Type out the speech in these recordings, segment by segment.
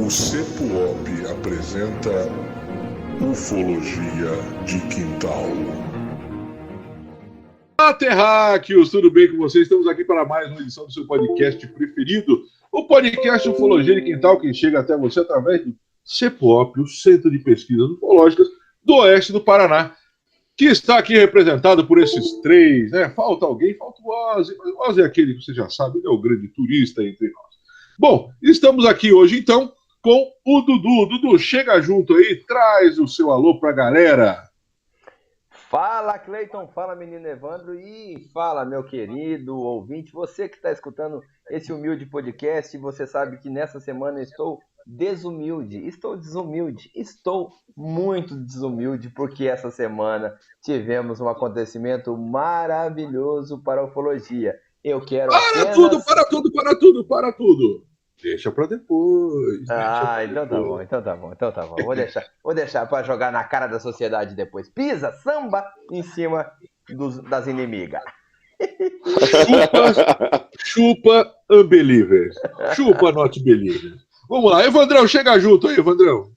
O CEPUOP apresenta Ufologia de Quintal. Olá, terráqueos, tudo bem com vocês? Estamos aqui para mais uma edição do seu podcast preferido, o podcast Ufologia de Quintal, que chega até você através do CEPUOP, o Centro de Pesquisas Ufológicas do Oeste do Paraná, que está aqui representado por esses três, né? Falta alguém, falta o Ozzy, mas o Ozzy é aquele que você já sabe, ele é o grande turista entre nós. Bom, estamos aqui hoje, então, com o Dudu. Dudu, chega junto aí, traz o seu alô pra galera. Fala, Cleiton, fala, menino Evandro, e fala, meu querido ouvinte, você que está escutando esse humilde podcast, você sabe que nessa semana eu estou desumilde, estou muito desumilde, porque essa semana tivemos um acontecimento maravilhoso para a ufologia. Eu quero apenas... Para tudo. Deixa pra depois. Então tá bom. Vou deixar pra jogar na cara da sociedade depois. Pisa, samba em cima das inimigas. Chupa unbelievers. Chupa not believers. Vamos lá, Evandrão, chega junto aí, Evandrão.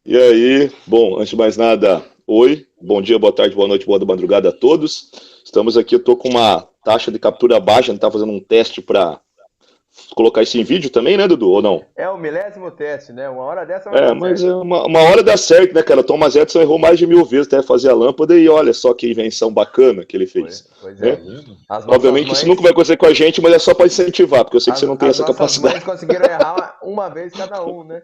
E aí, bom, antes de mais nada, oi, bom dia, boa tarde, boa noite, boa madrugada a todos. Estamos aqui, eu tô com uma taxa de captura baixa, a gente tá fazendo um teste pra colocar isso em vídeo também, né, Dudu, ou não? É o 1000º teste, né? Uma hora dessa vai dar mas certo. uma hora dá certo, né, cara? Thomas Edison errou mais de 1000 vezes até fazer a lâmpada e olha só que invenção bacana que ele fez. Pois é. Obviamente isso nunca vai acontecer com a gente, mas é só para incentivar, porque eu sei que você não tem essa capacidade. As mães conseguiram errar uma vez cada um, né?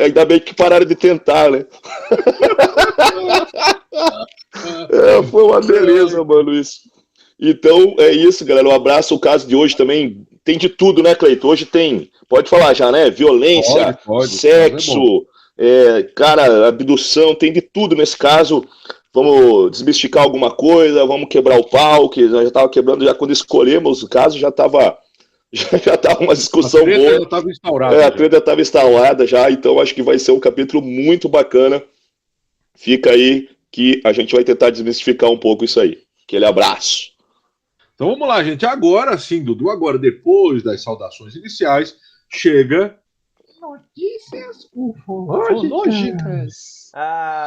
Ainda bem que pararam de tentar, né? Foi uma beleza, mano, isso. Então, é isso, galera. Um abraço. O caso de hoje também tem de tudo, né, Cleiton? Hoje tem, pode falar já, né? Violência, pode. sexo, abdução, tem de tudo nesse caso. Vamos desmistificar alguma coisa, vamos quebrar o pau, que já estava quebrando, já quando escolhemos o caso, já estava uma discussão boa. Já tava instaurada, a treta estava instalada já, então acho que vai ser um capítulo muito bacana. Fica aí que a gente vai tentar desmistificar um pouco isso aí. Aquele abraço. Então vamos lá, gente. Agora sim, Dudu, agora depois das saudações iniciais, chega notícias ufológicas.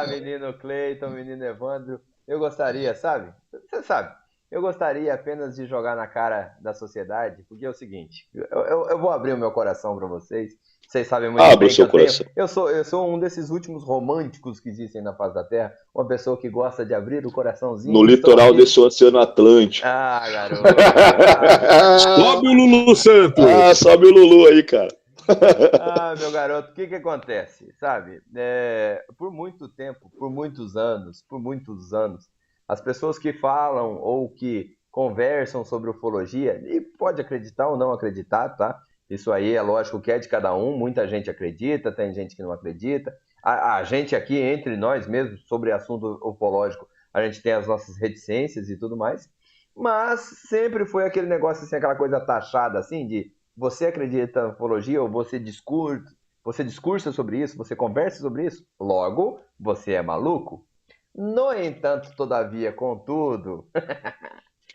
Menino Cleiton, menino Evandro, eu gostaria, sabe? Você sabe, eu gostaria apenas de jogar na cara da sociedade, porque é o seguinte, eu vou abrir o meu coração para vocês. Vocês sabem muito bem que eu sou um desses últimos românticos que existem na face da Terra, uma pessoa que gosta de abrir o coraçãozinho. No litoral desse Oceano Atlântico. Garoto. Sobe o Lulu Santos. Sobe o Lulu aí, cara. Meu garoto, o que acontece, sabe? Por muito tempo, por muitos anos, as pessoas que falam ou que conversam sobre ufologia, e pode acreditar ou não acreditar, tá? Isso aí é lógico que é de cada um, muita gente acredita, tem gente que não acredita. A gente aqui, entre nós mesmos, sobre assunto ufológico, a gente tem as nossas reticências e tudo mais, mas sempre foi aquele negócio assim, aquela coisa taxada assim, de você acredita em ufologia ou você discursa sobre isso, você conversa sobre isso, logo, você é maluco. No entanto, todavia, contudo,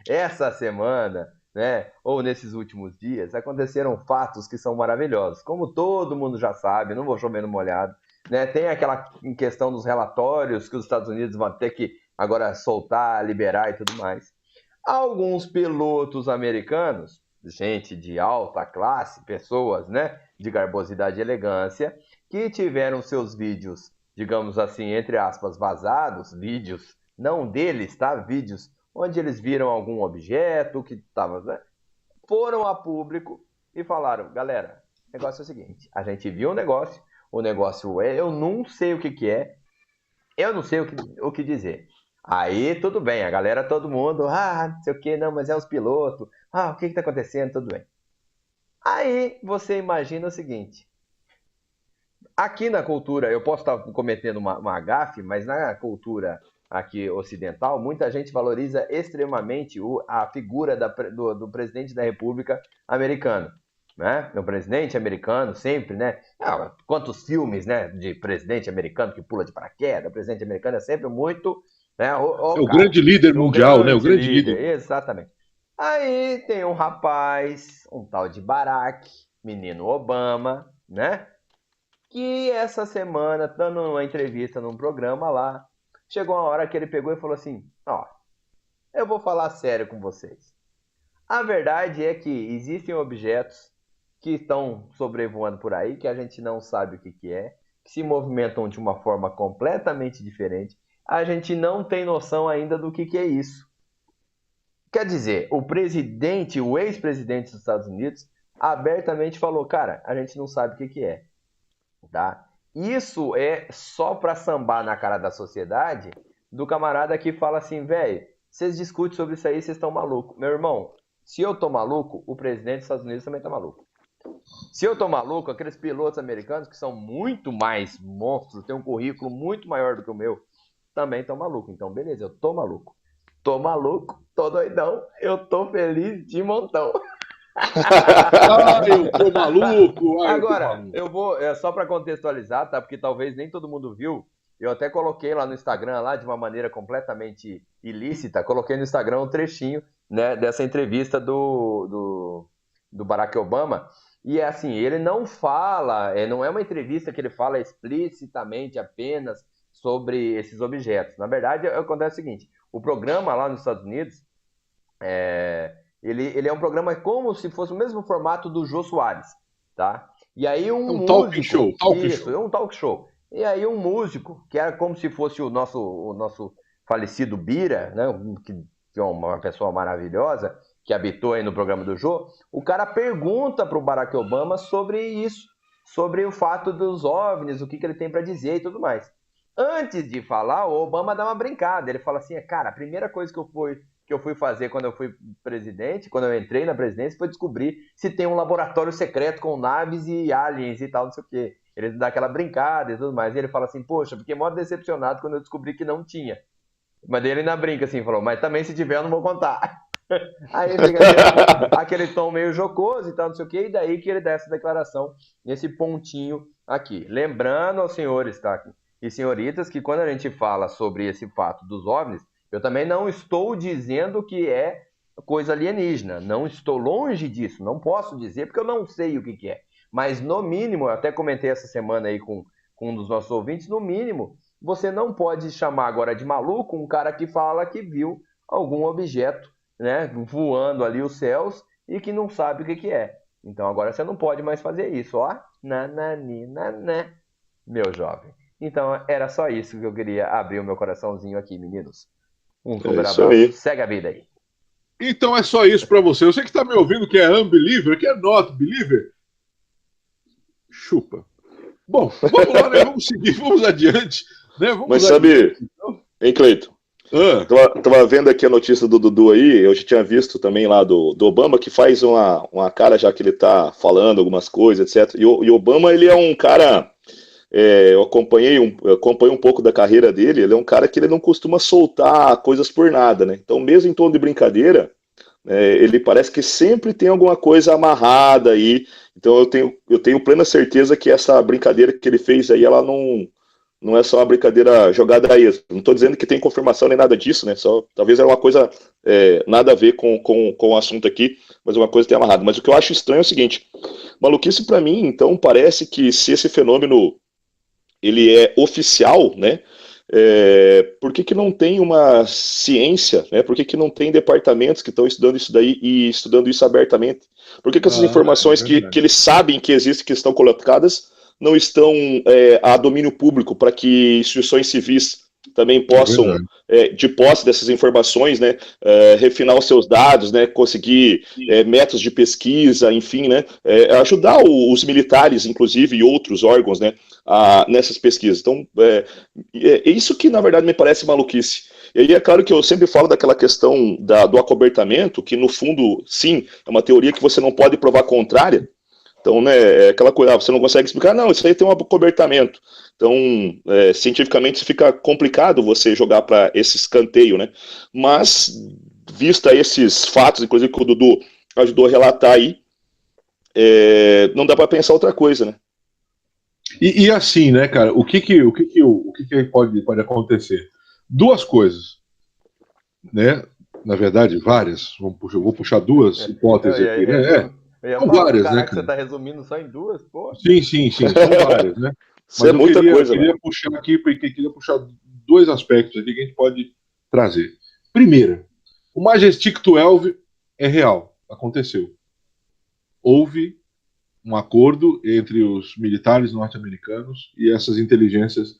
essa semana, né, ou nesses últimos dias, aconteceram fatos que são maravilhosos. Como todo mundo já sabe, não vou chover no molhado, né, tem aquela questão dos relatórios que os Estados Unidos vão ter que agora soltar, liberar e tudo mais. Alguns pilotos americanos, gente de alta classe, pessoas, né, de garbosidade e elegância, que tiveram seus vídeos, digamos assim, entre aspas, vazados, vídeos, não deles, tá? Vídeos onde eles viram algum objeto que estava, né? Foram a público e falaram, galera, o negócio é o seguinte, a gente viu o negócio eu não sei o que é, eu não sei o que dizer. Aí, tudo bem, a galera, todo mundo, não sei o que, não, mas é os pilotos, o que tá acontecendo, tudo bem. Aí, você imagina o seguinte, aqui na cultura, eu posso estar cometendo uma gafe, mas na cultura aqui ocidental, muita gente valoriza extremamente a figura do presidente da República americano, né? O presidente americano sempre, né? Quantos filmes, né, de presidente americano que pula de paraquedas, o presidente americano é sempre muito... Né, o grande líder mundial, né? O grande líder. Exatamente. Aí tem um rapaz, um tal de Barack, menino Obama, né? Que essa semana, dando uma entrevista num programa lá, chegou uma hora que ele pegou e falou assim: ó, eu vou falar sério com vocês. A verdade é que existem objetos que estão sobrevoando por aí, que a gente não sabe o que é, que se movimentam de uma forma completamente diferente. A gente não tem noção ainda do que é isso. Quer dizer, o ex-presidente dos Estados Unidos, abertamente falou: cara, a gente não sabe o que é. Tá? Isso é só para sambar na cara da sociedade do camarada que fala assim: velho, vocês discutem sobre isso aí, vocês estão malucos. Meu irmão, se eu tô maluco, o presidente dos Estados Unidos também tá maluco. Se eu tô maluco, aqueles pilotos americanos que são muito mais monstros, têm um currículo muito maior do que o meu, também estão malucos. Então, beleza, eu tô maluco. Tô maluco, tô doidão, eu tô feliz de montão. Eu tô maluco! Agora, eu vou, só para contextualizar, tá? Porque talvez nem todo mundo viu. Eu até coloquei lá no Instagram, lá de uma maneira completamente ilícita, coloquei no Instagram um trechinho, né, dessa entrevista do Barack Obama. E é assim, ele não fala, não é uma entrevista que ele fala explicitamente apenas sobre esses objetos. Na verdade, acontece o seguinte: o programa lá nos Estados Unidos, ele é um programa como se fosse o mesmo formato do Jô Soares, tá? E aí um músico... talk show. É um talk show. E aí um músico, que era como se fosse o nosso falecido Bira, né? Que é uma pessoa maravilhosa, que habitou aí no programa do Jô, o cara pergunta pro Barack Obama sobre isso, sobre o fato dos OVNIs, o que ele tem para dizer e tudo mais. Antes de falar, o Obama dá uma brincada. Ele fala assim: cara, a primeira coisa que eu fui fazer quando eu fui presidente, quando eu entrei na presidência, foi descobrir se tem um laboratório secreto com naves e aliens e tal, não sei o quê. Ele dá aquela brincada e tudo mais. E ele fala assim: poxa, fiquei mó decepcionado quando eu descobri que não tinha. Mas daí ele ainda brinca assim, falou: mas também se tiver eu não vou contar. Aí fica aquele tom meio jocoso e tal, não sei o quê. E daí que ele dá essa declaração nesse pontinho aqui. Lembrando aos senhores, tá? E senhoritas, que quando a gente fala sobre esse fato dos OVNIs, eu também não estou dizendo que é coisa alienígena. Não estou longe disso. Não posso dizer porque eu não sei o que é. Mas, no mínimo, eu até comentei essa semana aí com um dos nossos ouvintes, no mínimo, você não pode chamar agora de maluco um cara que fala que viu algum objeto, né, voando ali os céus e que não sabe o que é. Então, agora você não pode mais fazer isso. Ó, meu jovem. Então, era só isso que eu queria abrir o meu coraçãozinho aqui, meninos. Um super abraço. Aí. Segue a vida aí. Então é só isso pra você. Você que tá me ouvindo que é unbeliever, que é not believer, chupa. Bom, vamos lá, né? Vamos seguir, vamos adiante. Né? Mas sabe, hein, Cleiton? Tava vendo aqui a notícia do Dudu aí, eu já tinha visto também lá do Obama, que faz uma cara já que ele tá falando algumas coisas, etc. E o Obama, ele é um cara... eu acompanho um pouco da carreira dele. Ele é um cara que ele não costuma soltar coisas por nada, né? Então, mesmo em tom de brincadeira, ele parece que sempre tem alguma coisa amarrada aí. Então, eu tenho plena certeza que essa brincadeira que ele fez aí, ela não é só uma brincadeira jogada a esmo. Não estou dizendo que tem confirmação nem nada disso, né? Só, talvez era uma coisa nada a ver com o assunto aqui, mas uma coisa tem amarrado. Mas o que eu acho estranho é o seguinte: maluquice para mim, então, parece que se esse fenômeno ele é oficial, né? Por que não tem uma ciência, né? Por que não tem departamentos que estão estudando isso daí e estudando isso abertamente? Por que essas informações que eles sabem que existem, que estão colocadas, não estão a domínio público, para que instituições civis também possam, de posse dessas informações, né, refinar os seus dados, né, conseguir métodos de pesquisa, enfim, né, ajudar os militares, inclusive, e outros órgãos, né, nessas pesquisas. Então, é isso que, na verdade, me parece maluquice. E aí é claro que eu sempre falo daquela questão do acobertamento, que, no fundo, sim, é uma teoria que você não pode provar contrária. Então, né, é aquela coisa, você não consegue explicar, não, isso aí tem um acobertamento. Então, cientificamente fica complicado você jogar para esse escanteio, né? Mas, vista esses fatos, inclusive que o Dudu ajudou a relatar aí, não dá para pensar outra coisa, né? E assim, né, cara, o que pode acontecer? Duas coisas, né? Na verdade, várias. Eu vou puxar duas hipóteses aqui, né? Eu ia São falar, várias, caraca, né, cara? você tá resumindo só em duas, pô. Sim, são várias, né? Isso é muita coisa, eu queria puxar aqui, porque queria puxar dois aspectos aqui que a gente pode trazer. Primeiro, o Majestic 12 é real, aconteceu. Houve um acordo entre os militares norte-americanos e essas inteligências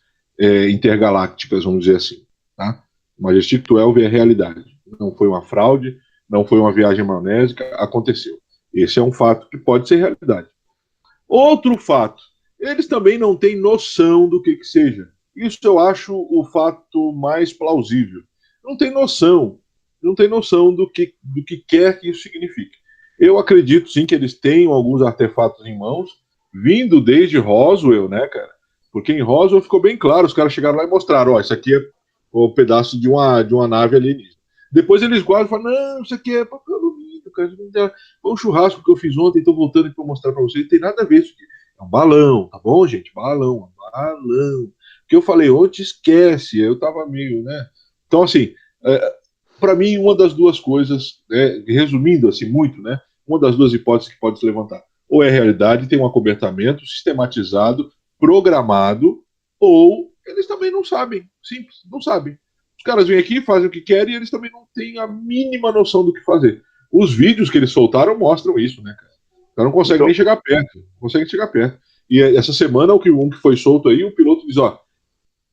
intergalácticas, vamos dizer assim. Tá? O Majestic 12 é realidade. Não foi uma fraude, não foi uma viagem maionésica, aconteceu. Esse é um fato que pode ser realidade. Outro fato, eles também não têm noção do que seja. Isso eu acho o fato mais plausível. Não tem noção do que quer que isso signifique. Eu acredito sim que eles tenham alguns artefatos em mãos, vindo desde Roswell, né, cara? Porque em Roswell ficou bem claro, os caras chegaram lá e mostraram, ó, isso aqui é o pedaço de uma nave alienígena. Depois eles guardam e falam, não, isso aqui é papel alumínio, cara. Foi um churrasco que eu fiz ontem, estou voltando aqui para mostrar para vocês, não tem nada a ver isso aqui. É um balão, tá bom, gente? Balão. Que eu falei ontem, esquece, eu tava meio, né? Então, assim, para mim, uma das duas coisas, resumindo assim muito, né? Uma das duas hipóteses que pode se levantar. Ou é realidade, tem um acobertamento sistematizado, programado, ou eles também não sabem. Simples, não sabem. Os caras vêm aqui, fazem o que querem e eles também não têm a mínima noção do que fazer. Os vídeos que eles soltaram mostram isso, né, cara? O cara não consegue nem chegar perto. Não consegue chegar perto. E essa semana, um que foi solto aí, o piloto diz, ó,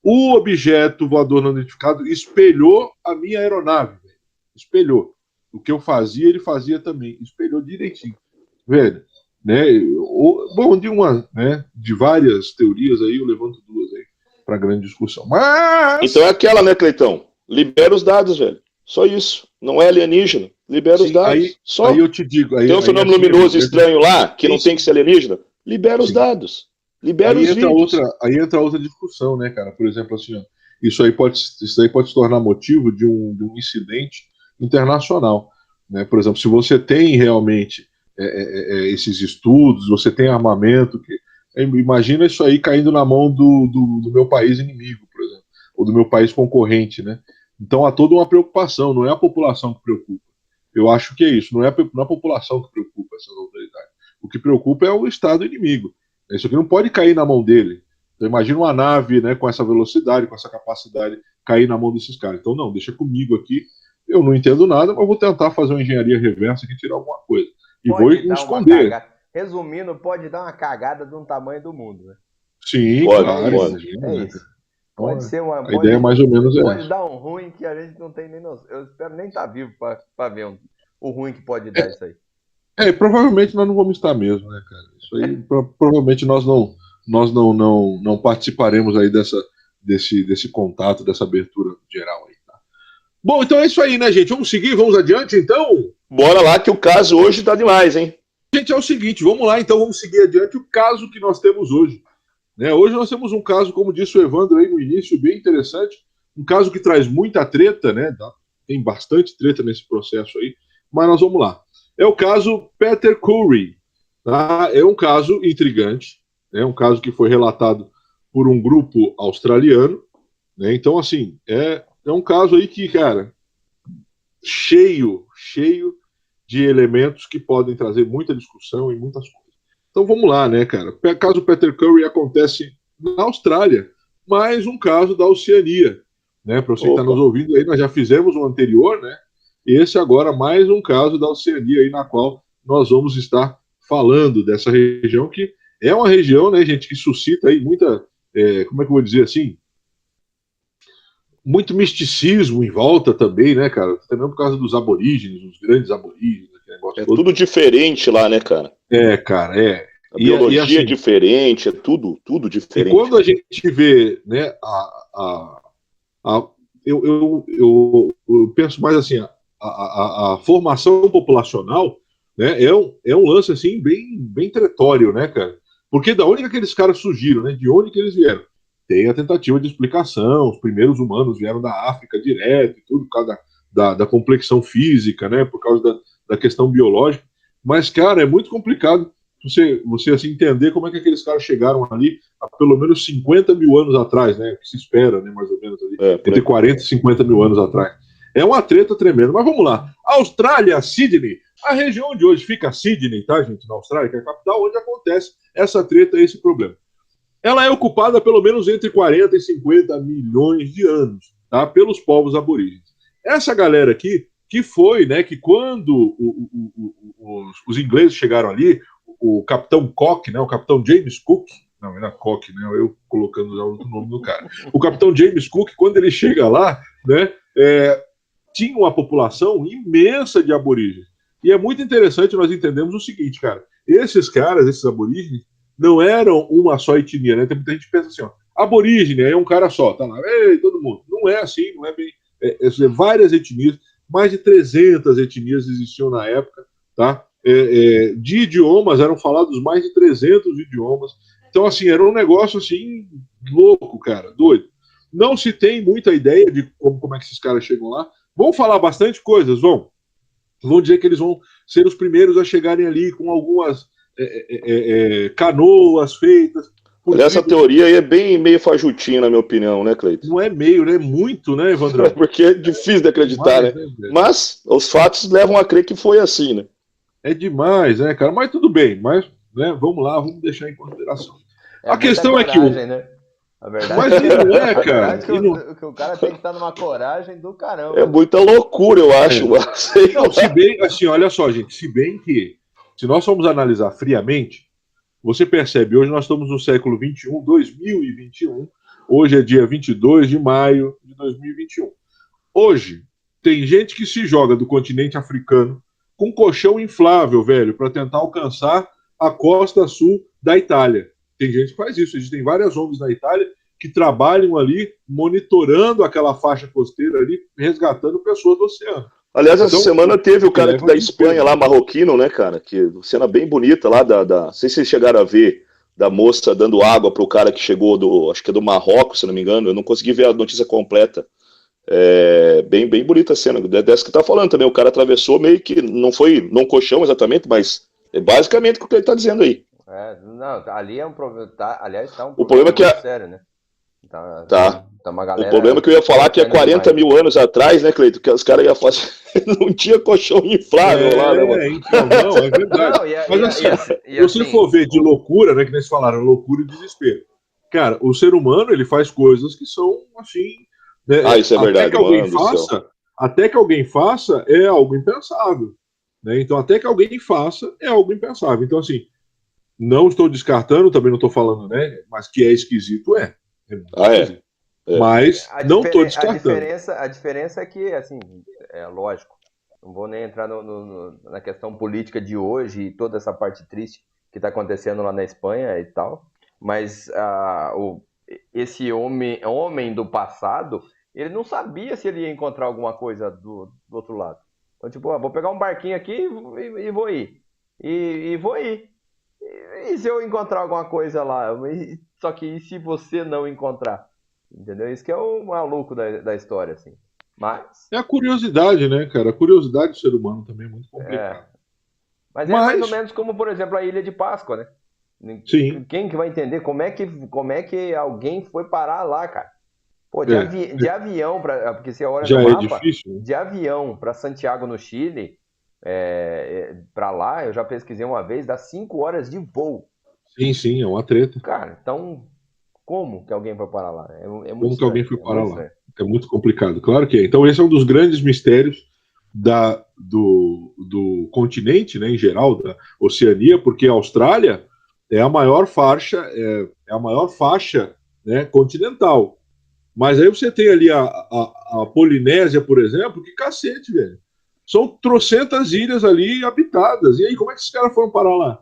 o objeto voador não identificado espelhou a minha aeronave, velho. Espelhou. O que eu fazia, ele fazia também. Espelhou direitinho. Velho, né? Bom, de várias teorias aí, eu levanto duas aí para grande discussão. Mas... Então é aquela, né, Cleitão? Libera os dados, velho. Só isso. Não é alienígena. Libera os dados. Só. Aí eu te digo. Tem um fenômeno luminoso estranho lá, que não tem que ser alienígena. Libera os dados. Libera os vídeos. Aí entra outra discussão, né, cara? Por exemplo, assim, ó, isso aí pode se tornar motivo de um incidente internacional. Né? Por exemplo, se você tem realmente esses estudos, você tem armamento, imagina isso aí caindo na mão do meu país inimigo, por exemplo, ou do meu país concorrente, né? Então há toda uma preocupação, não é a população que preocupa. Eu acho que é isso, não é a população que preocupa essas autoridades. O que preocupa é o Estado inimigo. Isso aqui não pode cair na mão dele. Então imagina uma nave, né, com essa velocidade, com essa capacidade, cair na mão desses caras. Então não, deixa comigo aqui. Eu não entendo nada, mas vou tentar fazer uma engenharia reversa aqui, tirar alguma coisa. E pode vou esconder. Resumindo, pode dar uma cagada de um tamanho do mundo, né? Sim, pode, claro. É isso. Pode ser uma. A ideia mais ou menos é pode dar um ruim que a gente não tem nem noção. Eu espero nem estar vivo para ver o ruim que pode dar isso aí. Provavelmente nós não vamos estar mesmo, né, cara? Isso aí, provavelmente nós não participaremos aí desse contato, dessa abertura geral aí, tá? Bom, então é isso aí, né, gente? Vamos seguir, vamos adiante, então? Bora lá que o caso hoje tá demais, hein? Gente, é o seguinte, vamos lá, então, vamos seguir adiante o caso que nós temos hoje. Né? Hoje nós temos um caso, como disse o Evandro aí no início, bem interessante, um caso que traz muita treta, né? Tem bastante treta nesse processo aí, mas nós vamos lá. É o caso Peter Curry. Tá? É um caso intrigante, é um caso que foi relatado por um grupo australiano, né? Então, assim, é um caso aí que, cara, cheio de elementos que podem trazer muita discussão e muitas coisas. Então vamos lá, né, cara? O caso Peter Curry acontece na Austrália, mais um caso da Oceania, né? Para você que está nos ouvindo aí, nós já fizemos um anterior, né? Esse agora mais um caso da Oceania aí na qual nós vamos estar falando dessa região, que é uma região, né, gente, que suscita aí muita, como é que eu vou dizer assim, muito misticismo em volta também, né, cara? Também por causa dos aborígenes, os grandes aborígenes, aquele negócio todo. Tudo diferente lá, né, cara? Cara. A biologia assim, é diferente, é tudo diferente. E quando a gente vê, né, eu penso mais assim, a formação populacional, né, é um lance assim bem tretório, né, cara? Porque da onde que aqueles caras surgiram, né? De onde que eles vieram? Tem a tentativa de explicação, os primeiros humanos vieram da África direto, e tudo por causa da complexão física, né? Por causa da questão biológica. Mas, cara, é muito complicado você assim, entender como é que aqueles caras chegaram ali há pelo menos 50 mil anos atrás, né? Que se espera, né? Mais ou menos ali, entre 40 e 50 mil anos atrás. É uma treta tremenda. Mas vamos lá. Austrália, Sydney, A região onde hoje fica Sydney, tá, gente, na Austrália, que é a capital, onde acontece essa treta, esse problema. Ela é ocupada pelo menos entre 40 e 50 milhões de anos, tá, pelos povos aborígenes. Essa galera aqui, que foi, né, que quando os ingleses chegaram ali, o capitão Cook, né, o capitão James Cook, não, era Cook, né, eu colocando já o nome do cara, o capitão James Cook, quando ele chega lá, né, tinha uma população imensa de aborígenes. E é muito interessante nós entendemos o seguinte, cara, esses caras, esses aborígenes, não eram uma só etnia, né, tem muita gente que pensa assim, ó, aborígene é um cara só, tá lá, ei, todo mundo. Não é assim, não é bem, várias etnias, mais de 300 etnias existiam na época, tá? De idiomas, eram falados mais de 300 idiomas. Então, assim, era um negócio, assim, louco, cara, doido. Não se tem muita ideia de como é que esses caras chegam lá. Vão falar bastante coisas, vão dizer que eles vão ser os primeiros a chegarem ali com algumas canoas feitas. Essa teoria aí é bem meio fajutinha, na minha opinião, né, Cleiton? Não é meio, né? Muito, né, Evandro? Porque é difícil de acreditar, demais, né? Mas os fatos levam a crer que foi assim, né? É demais, né, cara? Mas tudo bem, mas né, vamos lá, vamos deixar em consideração. A questão é que né? A verdade mas não é, cara. Que o cara tem que estar numa coragem do caramba. É muita loucura, eu acho. Não, se bem, assim, olha só, gente, se bem que, se nós formos analisar friamente, você percebe, hoje nós estamos no século 21, 2021, hoje é dia 22 de maio de 2021. Hoje, tem gente que se joga do continente africano com colchão inflável, velho, para tentar alcançar a costa sul da Itália. Tem gente que faz isso. Existem várias ONGs na Itália que trabalham ali monitorando aquela faixa costeira ali, resgatando pessoas do oceano. Aliás, essa semana teve o cara da Espanha lá, marroquino, né, cara? Que cena bem bonita lá não sei se vocês chegaram a ver, da moça dando água pro cara que chegou acho que é do Marrocos, se não me engano. Eu não consegui ver a notícia completa. Bem bonita a cena. Dessa que tá falando também. O cara atravessou meio que, não foi num colchão exatamente, mas é basicamente o que ele tá dizendo aí. Não, ali é um problema. Aliás, tá um problema muito sério, né? Tá. Uma galera, o problema que eu ia falar que há 40 mil anos atrás, né, Cleiton, que os caras iam fazer. Não tinha colchão inflável lá, né, mano? Então, não, é verdade. Mas assim, se você for ver de loucura, né, que eles falaram, loucura e desespero. Cara, o ser humano, ele faz coisas que são, assim... Né, isso é verdade, até que alguém faça, é algo impensável. Né? Então, até que alguém faça, é algo impensável. Então, assim, não estou descartando, também não estou falando, né, mas que é esquisito, é. É. Mas não estou descartando. A diferença é que, assim, é lógico, não vou nem entrar na questão política de hoje e toda essa parte triste que está acontecendo lá na Espanha e tal, mas esse homem do passado, ele não sabia se ele ia encontrar alguma coisa do outro lado. Então, tipo, vou pegar um barquinho aqui e vou ir. E vou ir. E se eu encontrar alguma coisa lá? Só que e se você não encontrar? Entendeu? Isso que é o maluco da história, assim. Mas... É a curiosidade, né, cara? A curiosidade do ser humano também é muito complicada. Mas é mais ou menos como, por exemplo, a Ilha de Páscoa, né? Sim. Quem que vai entender como é que alguém foi parar lá, cara? Pô, de avião, porque você olha no mapa, difícil, né? De avião para Santiago, no Chile, para lá, eu já pesquisei uma vez, dá 5 horas de voo. Sim, é uma treta. Cara, então, como que alguém foi parar lá? Como que alguém foi parar lá? É muito complicado, claro que é. Então, esse é um dos grandes mistérios do continente, né, em geral, da Oceania, porque a Austrália é a maior faixa, né, continental. Mas aí você tem ali a Polinésia, por exemplo, que cacete, velho. São trocentas ilhas ali habitadas. E aí, como é que esses caras foram parar lá?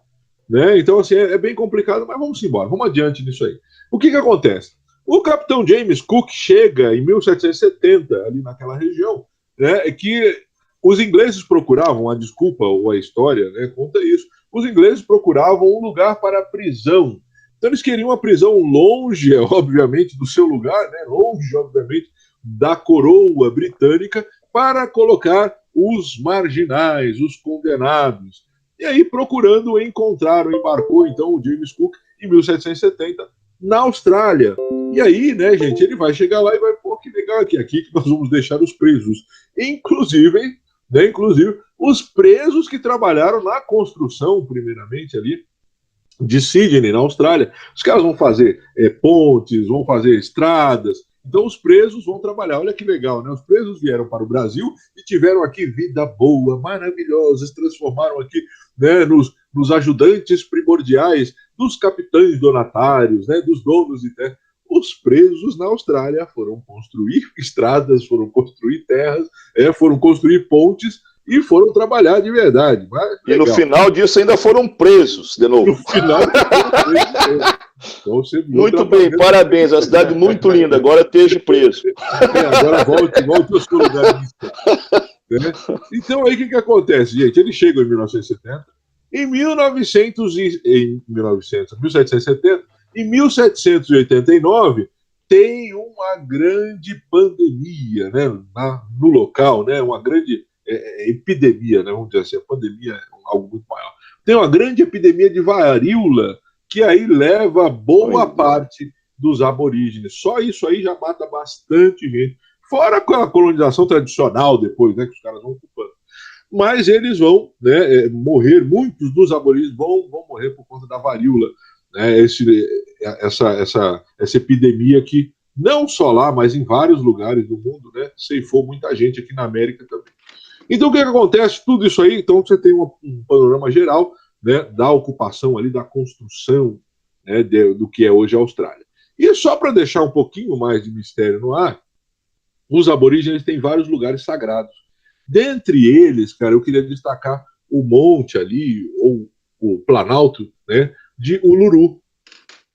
Né? Então, assim, é bem complicado, mas vamos embora, vamos adiante nisso aí. O que acontece? O capitão James Cook chega em 1770, ali naquela região, né, que os ingleses procuravam, a desculpa ou a história, né, conta isso, os ingleses procuravam um lugar para a prisão. Então eles queriam uma prisão longe, obviamente, do seu lugar, né, longe, obviamente, da coroa britânica, para colocar os marginais, os condenados. E aí, procurando, embarcou, então, o James Cook, em 1770, na Austrália. E aí, né, gente, ele vai chegar lá e vai, pô, que legal aqui que nós vamos deixar os presos. Inclusive, né? Inclusive os presos que trabalharam na construção, primeiramente ali, de Sydney, na Austrália. Os caras vão fazer pontes, vão fazer estradas. Então os presos vão trabalhar. Olha que legal, né? Os presos vieram para o Brasil e tiveram aqui vida boa, maravilhosa, se transformaram aqui, né, nos ajudantes primordiais dos capitães donatários, né, dos donos de terra. Os presos na Austrália foram construir estradas, foram construir terras, foram construir pontes e foram trabalhar de verdade. E no final disso ainda foram presos de novo. No final foram presos. Então, muito bem, parabéns. A cidade muito linda. Agora esteja preso. Agora volte ao seu lugar de né? Então aí o que acontece, gente? Eles chegam em 1970. Em 1770, em 1789, tem uma grande pandemia, né, no local, né, uma grande epidemia, né, vamos dizer assim, a pandemia é algo muito maior. Tem uma grande epidemia de varíola, que aí leva boa parte dos aborígenes. Só isso aí já mata bastante gente. Fora a colonização tradicional depois, né, que os caras vão ocupando. Mas eles vão, né, morrer, muitos dos aborígenes vão morrer por conta da varíola, né, essa epidemia que não só lá, mas em vários lugares do mundo, né, ceifou muita gente aqui na América também. Então o que acontece? Tudo isso aí, então você tem um panorama geral, né, da ocupação ali, da construção, né, do que é hoje a Austrália. E só para deixar um pouquinho mais de mistério no ar, os aborígenes têm vários lugares sagrados. Dentre eles, cara, eu queria destacar o monte ali, ou o planalto, né, de Uluru.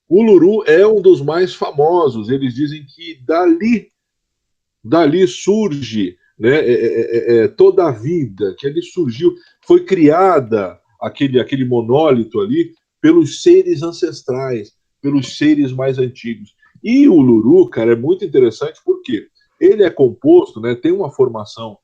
Uluru é um dos mais famosos. Eles dizem que dali surge, né, toda a vida, que ali surgiu, foi criada aquele monólito ali pelos seres ancestrais, pelos seres mais antigos. E o Uluru, cara, é muito interessante porque ele é composto, né, tem uma formação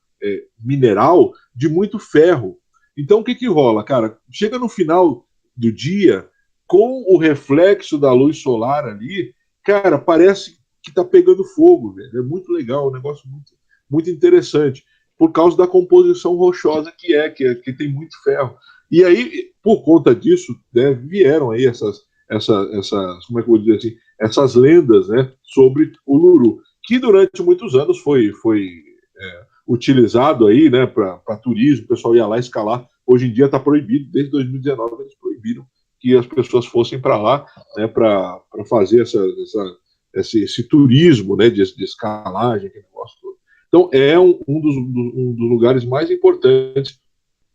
mineral de muito ferro. Então o que rola, cara? Chega no final do dia, com o reflexo da luz solar ali, cara, parece que tá pegando fogo, velho. É muito legal, um negócio muito, muito interessante, por causa da composição rochosa que tem muito ferro. E aí, por conta disso, né, vieram aí essas, como é que eu vou dizer assim, essas lendas, né, sobre o Uluru, que durante muitos anos foi utilizado aí, né, para turismo, o pessoal ia lá escalar. Hoje em dia está proibido, desde 2019 eles proibiram que as pessoas fossem para lá, né, para fazer esse turismo, né, de escalagem, aquele negócio todo. Então é um dos lugares mais importantes,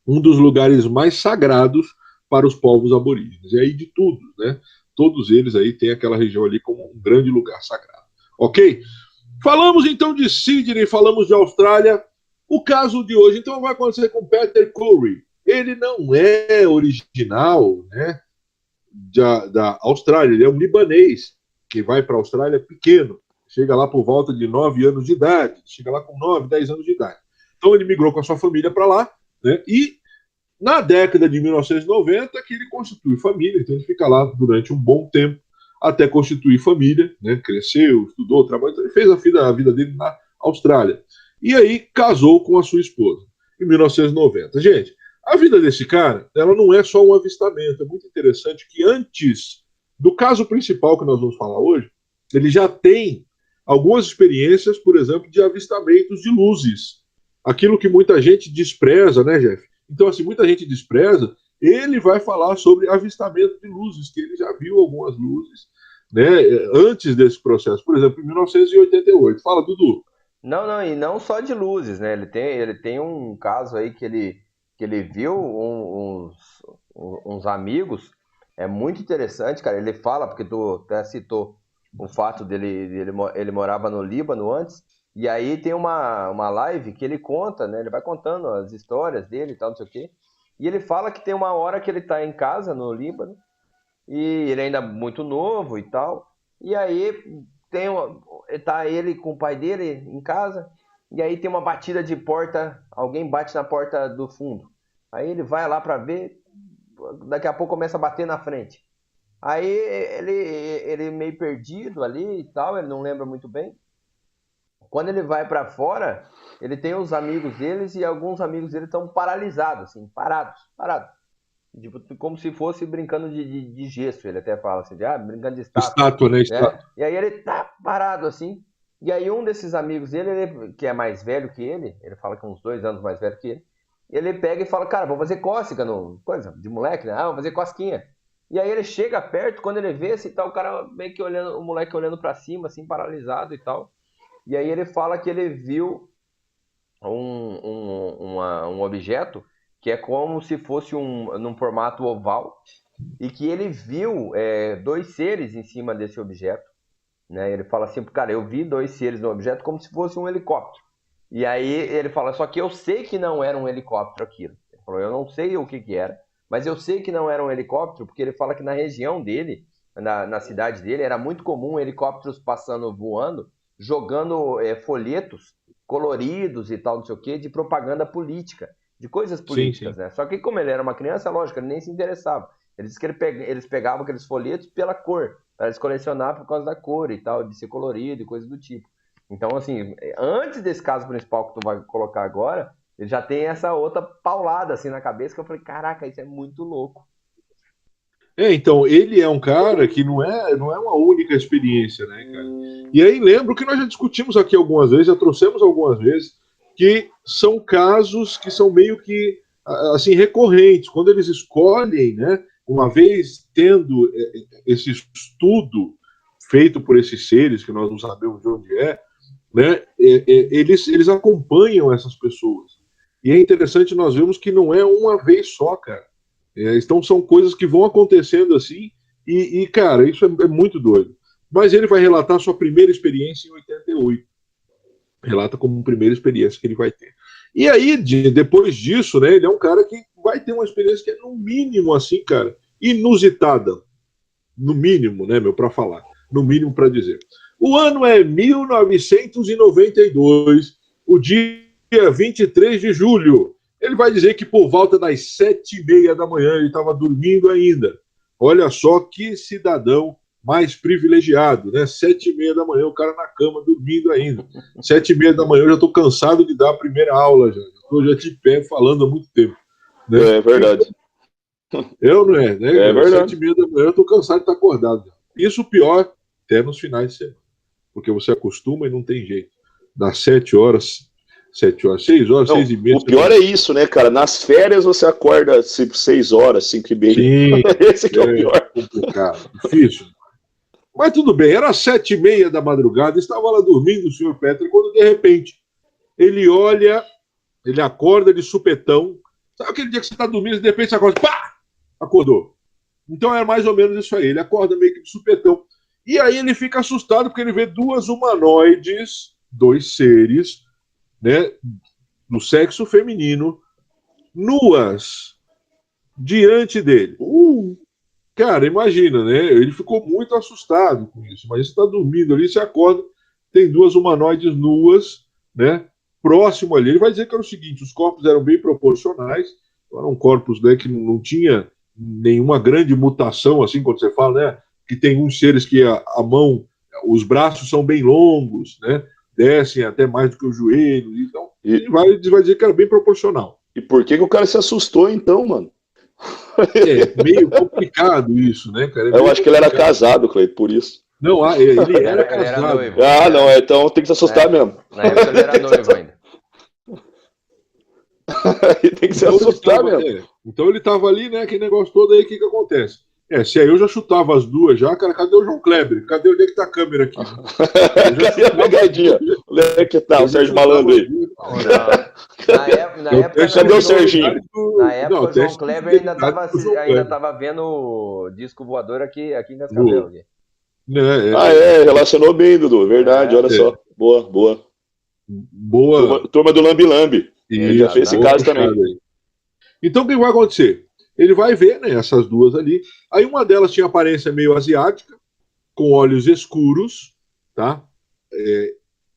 um dos lugares mais sagrados para os povos aborígenes. E aí de tudo, né? Todos eles aí têm aquela região ali como um grande lugar sagrado. Ok? Falamos então de Sydney, falamos de Austrália. O caso de hoje, então, vai acontecer com Peter Curry. Ele não é original, né, da Austrália, ele é um libanês que vai para a Austrália pequeno, chega lá por volta de 9 anos de idade, chega lá com 9, 10 anos de idade. Então ele migrou com a sua família para lá, né, e na década de 1990 que ele constitui família, então ele fica lá durante um bom tempo, até constituir família, né, cresceu, estudou, trabalhou, então ele fez a vida dele na Austrália. E aí casou com a sua esposa, em 1990. Gente, a vida desse cara, ela não é só um avistamento. É muito interessante que antes do caso principal que nós vamos falar hoje, ele já tem algumas experiências, por exemplo, de avistamentos de luzes. Aquilo que muita gente despreza, né, Jeff? Então, assim, muita gente despreza, ele vai falar sobre avistamento de luzes, que ele já viu algumas luzes, né, antes desse processo. Por exemplo, em 1988. Fala, Dudu. Não, e não só de luzes, né? Ele tem um caso aí que ele viu uns amigos, é muito interessante, cara. Ele fala, porque tu até citou o fato ele morava no Líbano antes, e aí tem uma live que ele conta, né? Ele vai contando as histórias dele e tal, não sei o quê. E ele fala que tem uma hora que ele tá em casa no Líbano, e ele ainda é muito novo e tal, e aí tá ele com o pai dele em casa, e aí tem uma batida de porta, alguém bate na porta do fundo. Aí ele vai lá para ver, daqui a pouco começa a bater na frente. Aí ele meio perdido ali e tal, ele não lembra muito bem. Quando ele vai pra fora, ele tem os amigos deles e alguns amigos dele estão paralisados, assim, parados. Tipo, como se fosse brincando de gesso. Ele até fala assim, brincando de estátua. Estátua, né? Né? Estátua. E aí ele tá parado assim. E aí um desses amigos dele, que é mais velho que ele fala que é uns 2 anos mais velho que ele pega e fala, cara, vou fazer cócega no coisa de moleque, né? Vou fazer cosquinha. E aí ele chega perto, quando ele vê assim, tá o cara meio que olhando, o moleque olhando pra cima, assim, paralisado e tal. E aí ele fala que ele viu um objeto que é como se fosse num formato oval e que ele viu 2 seres em cima desse objeto, né? Ele fala assim, cara, eu vi 2 seres no objeto como se fosse um helicóptero. E aí ele fala, só que eu sei que não era um helicóptero aquilo. Ele falou, eu não sei o que era, mas eu sei que não era um helicóptero, porque ele fala que na região dele, na cidade dele, era muito comum helicópteros passando, voando, jogando folhetos coloridos e tal, não sei o que, de propaganda política, de coisas políticas, sim. né? Só que como ele era uma criança, lógico, ele nem se interessava. Ele disse que eles pegavam aqueles folhetos pela cor, para eles colecionar por causa da cor e tal, de ser colorido e coisa do tipo. Então, assim, antes desse caso principal que tu vai colocar agora, ele já tem essa outra paulada assim na cabeça que eu falei, caraca, isso é muito louco. Então, ele é um cara que não é uma única experiência, né, cara? E aí lembro que nós já discutimos aqui algumas vezes, já trouxemos algumas vezes, que são casos que são meio que, assim, recorrentes. Quando eles escolhem, né, uma vez tendo esse estudo feito por esses seres, que nós não sabemos de onde né, eles acompanham essas pessoas. E é interessante nós vemos que não é uma vez só, cara. Então são coisas que vão acontecendo assim, e cara, isso é muito doido. Mas ele vai relatar sua primeira experiência em 88. Relata como primeira experiência que ele vai ter. E aí, depois disso, né, ele é um cara que vai ter uma experiência que é, no mínimo, assim, cara, inusitada. No mínimo, né, pra falar. No mínimo pra dizer. O ano é 1992, o dia 23 de julho. Ele vai dizer que por volta das 7h30 da manhã ele estava dormindo ainda. Olha só que cidadão mais privilegiado, né? 7h30 da manhã o cara na cama dormindo ainda. 7h30 da manhã eu já estou cansado de dar a primeira aula já. Estou já de pé falando há muito tempo. Né? É verdade. Eu não é, né? É verdade. 7h30 da manhã eu estou cansado de estar acordado. Isso pior até nos finais de semana. Porque você acostuma e não tem jeito. Das 7 horas, 6 horas, Não, 6h30. o pior é isso, né, cara? Nas férias você acorda 6 horas, 5h30. Sim, Esse que é o pior. Complicado, difícil. Mas tudo bem, era 7h30 da madrugada, estava lá dormindo o senhor Petra, quando de repente ele olha, ele acorda de supetão. Sabe aquele dia que você está dormindo e de repente você acorda, pá! Acordou. Então é mais ou menos isso aí, ele acorda meio que de supetão. E aí ele fica assustado porque ele vê 2 humanoides, 2 seres, né, do sexo feminino, nuas, diante dele. Cara, imagina, né? Ele ficou muito assustado com isso. Mas você está dormindo ali, você acorda, tem 2 humanoides nuas, né, próximo ali. Ele vai dizer que era o seguinte: os corpos eram bem proporcionais, eram corpos, né, que não tinha nenhuma grande mutação, assim, quando você fala, né, que tem uns seres que a mão, os braços são bem longos, né, descem até mais do que o joelho. Então, ele vai dizer que era bem proporcional. E por que o cara se assustou então, mano? É meio complicado isso, né, cara? Eu acho que ele era casado, Cleiton, por isso. Não, ele era casado. Noivo. Não, então tem que se assustar mesmo. Na época ele era noivo ainda. Tem que se assustar mesmo. Então ele tava ali, né, aquele negócio todo aí, o que acontece? Se aí eu já chutava as duas já, cara, cadê o João Kleber? Cadê onde é que tá a câmera aqui? Cadê a pegadinha? Onde é que tá o Sérgio Malandro aí? Na época cadê o Serginho? Na época o João Kleber ainda tava vendo o disco voador aqui em Cascavel. Relacionou bem, Dudu, verdade, olha só. Boa. Turma do Lambi Lambi. Já fez esse caso também. Então o que vai acontecer? Ele vai ver, né, essas duas ali. Aí uma delas tinha aparência meio asiática, com olhos escuros, tá?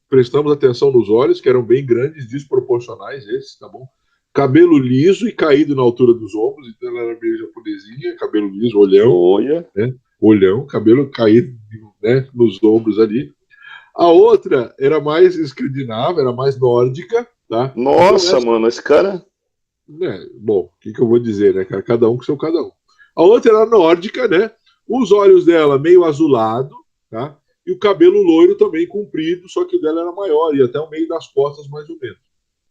Prestamos atenção nos olhos, que eram bem grandes, desproporcionais esses, tá bom? Cabelo liso e caído na altura dos ombros, então ela era meio japonesinha, cabelo liso, olhão, né? Olhão, cabelo caído, né, nos ombros ali. A outra era mais escandinava, era mais nórdica, tá? Nossa, Então, mano, esse cara. bom, o que eu vou dizer, né, cara? Cada um com seu cada um. A outra era nórdica, né? Os olhos dela meio azulado, tá? E o cabelo loiro também comprido, só que o dela era maior, e até o meio das costas mais ou menos,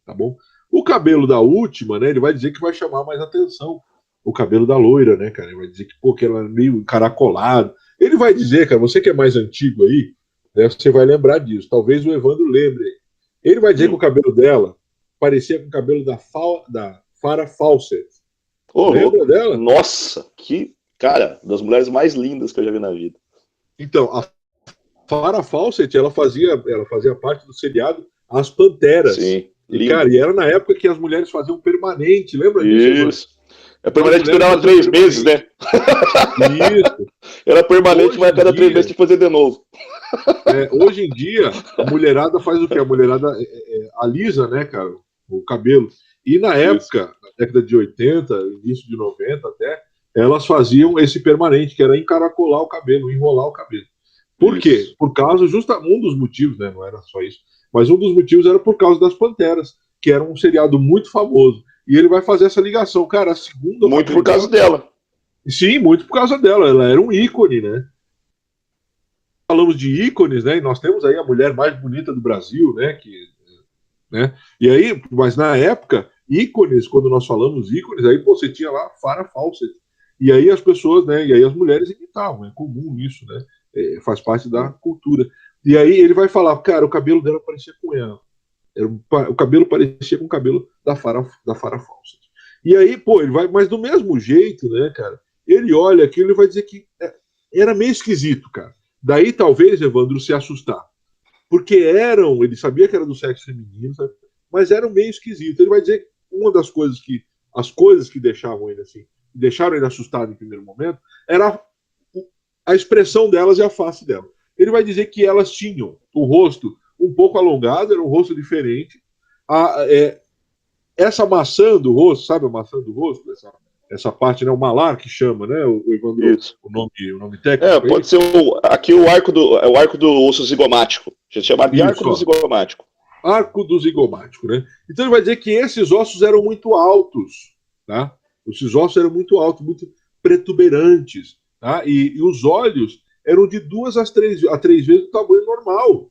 tá bom? O cabelo da última, né, ele vai dizer que vai chamar mais atenção. O cabelo da loira, né, cara? Ele vai dizer que, pô, que ela é meio encaracolado. Ele vai dizer, cara, você que é mais antigo aí, né, você vai lembrar disso. Talvez o Evandro lembre. Ele vai dizer que o cabelo dela parecia com o cabelo da Farrah Fawcett. Ô, Lembra dela? Nossa, que, cara, das mulheres mais lindas que eu já vi na vida. Então, a Farrah Fawcett, ela fazia parte do seriado As Panteras. Sim, e, cara, e era na época que as mulheres faziam permanente, lembra disso? Isso. É permanente que durava 3 meses, né? Isso. Era permanente, Hoje mas a cada em 3 dia- meses tinha que fazer de novo. Hoje em dia, a mulherada faz o quê? A mulherada alisa, né, cara, o cabelo. E na época, na década de 80, início de 90 até, elas faziam esse permanente, que era encaracolar o cabelo, enrolar o cabelo. Por quê? Isso. Por causa, um dos motivos, né, não era só isso, mas um dos motivos era por causa das Panteras, que era um seriado muito famoso. E ele vai fazer essa ligação. Cara, a segunda... Muito por causa dela. Sim, muito por causa dela. Ela era um ícone, né? Falamos de ícones, né? E nós temos aí a mulher mais bonita do Brasil, né? Né? E aí, mas na época, ícones, quando nós falamos ícones, aí pô, você tinha lá Farrah Fawcett. E aí as pessoas, né? E aí as mulheres imitavam, é comum isso, né? Faz parte da cultura. E aí ele vai falar, cara, o cabelo dela parecia com ela. O cabelo parecia com o cabelo da Farrah Fawcett. E aí, pô, ele vai, mas do mesmo jeito, né, cara? Ele olha aquilo e vai dizer que era meio esquisito, cara. Daí talvez, Evandro, se assustar. Porque ele sabia que era do sexo feminino, sabe? Mas eram meio esquisitos. Ele vai dizer que as coisas que deixaram ele assustado em primeiro momento, era a expressão delas e a face delas. Ele vai dizer que elas tinham o rosto um pouco alongado, era um rosto diferente. Essa maçã do rosto, sabe a maçã do rosto? Essa parte, né, o malar que chama, né, o Evandro, Isso. o nome técnico. Pode ser aqui o arco do osso zigomático. A gente chama de arco do zigomático. Arco do zigomático, né? Então ele vai dizer que esses ossos eram muito altos, tá? Esses ossos eram muito altos, muito protuberantes, tá? E os olhos eram de 2 a 3 vezes o tamanho normal.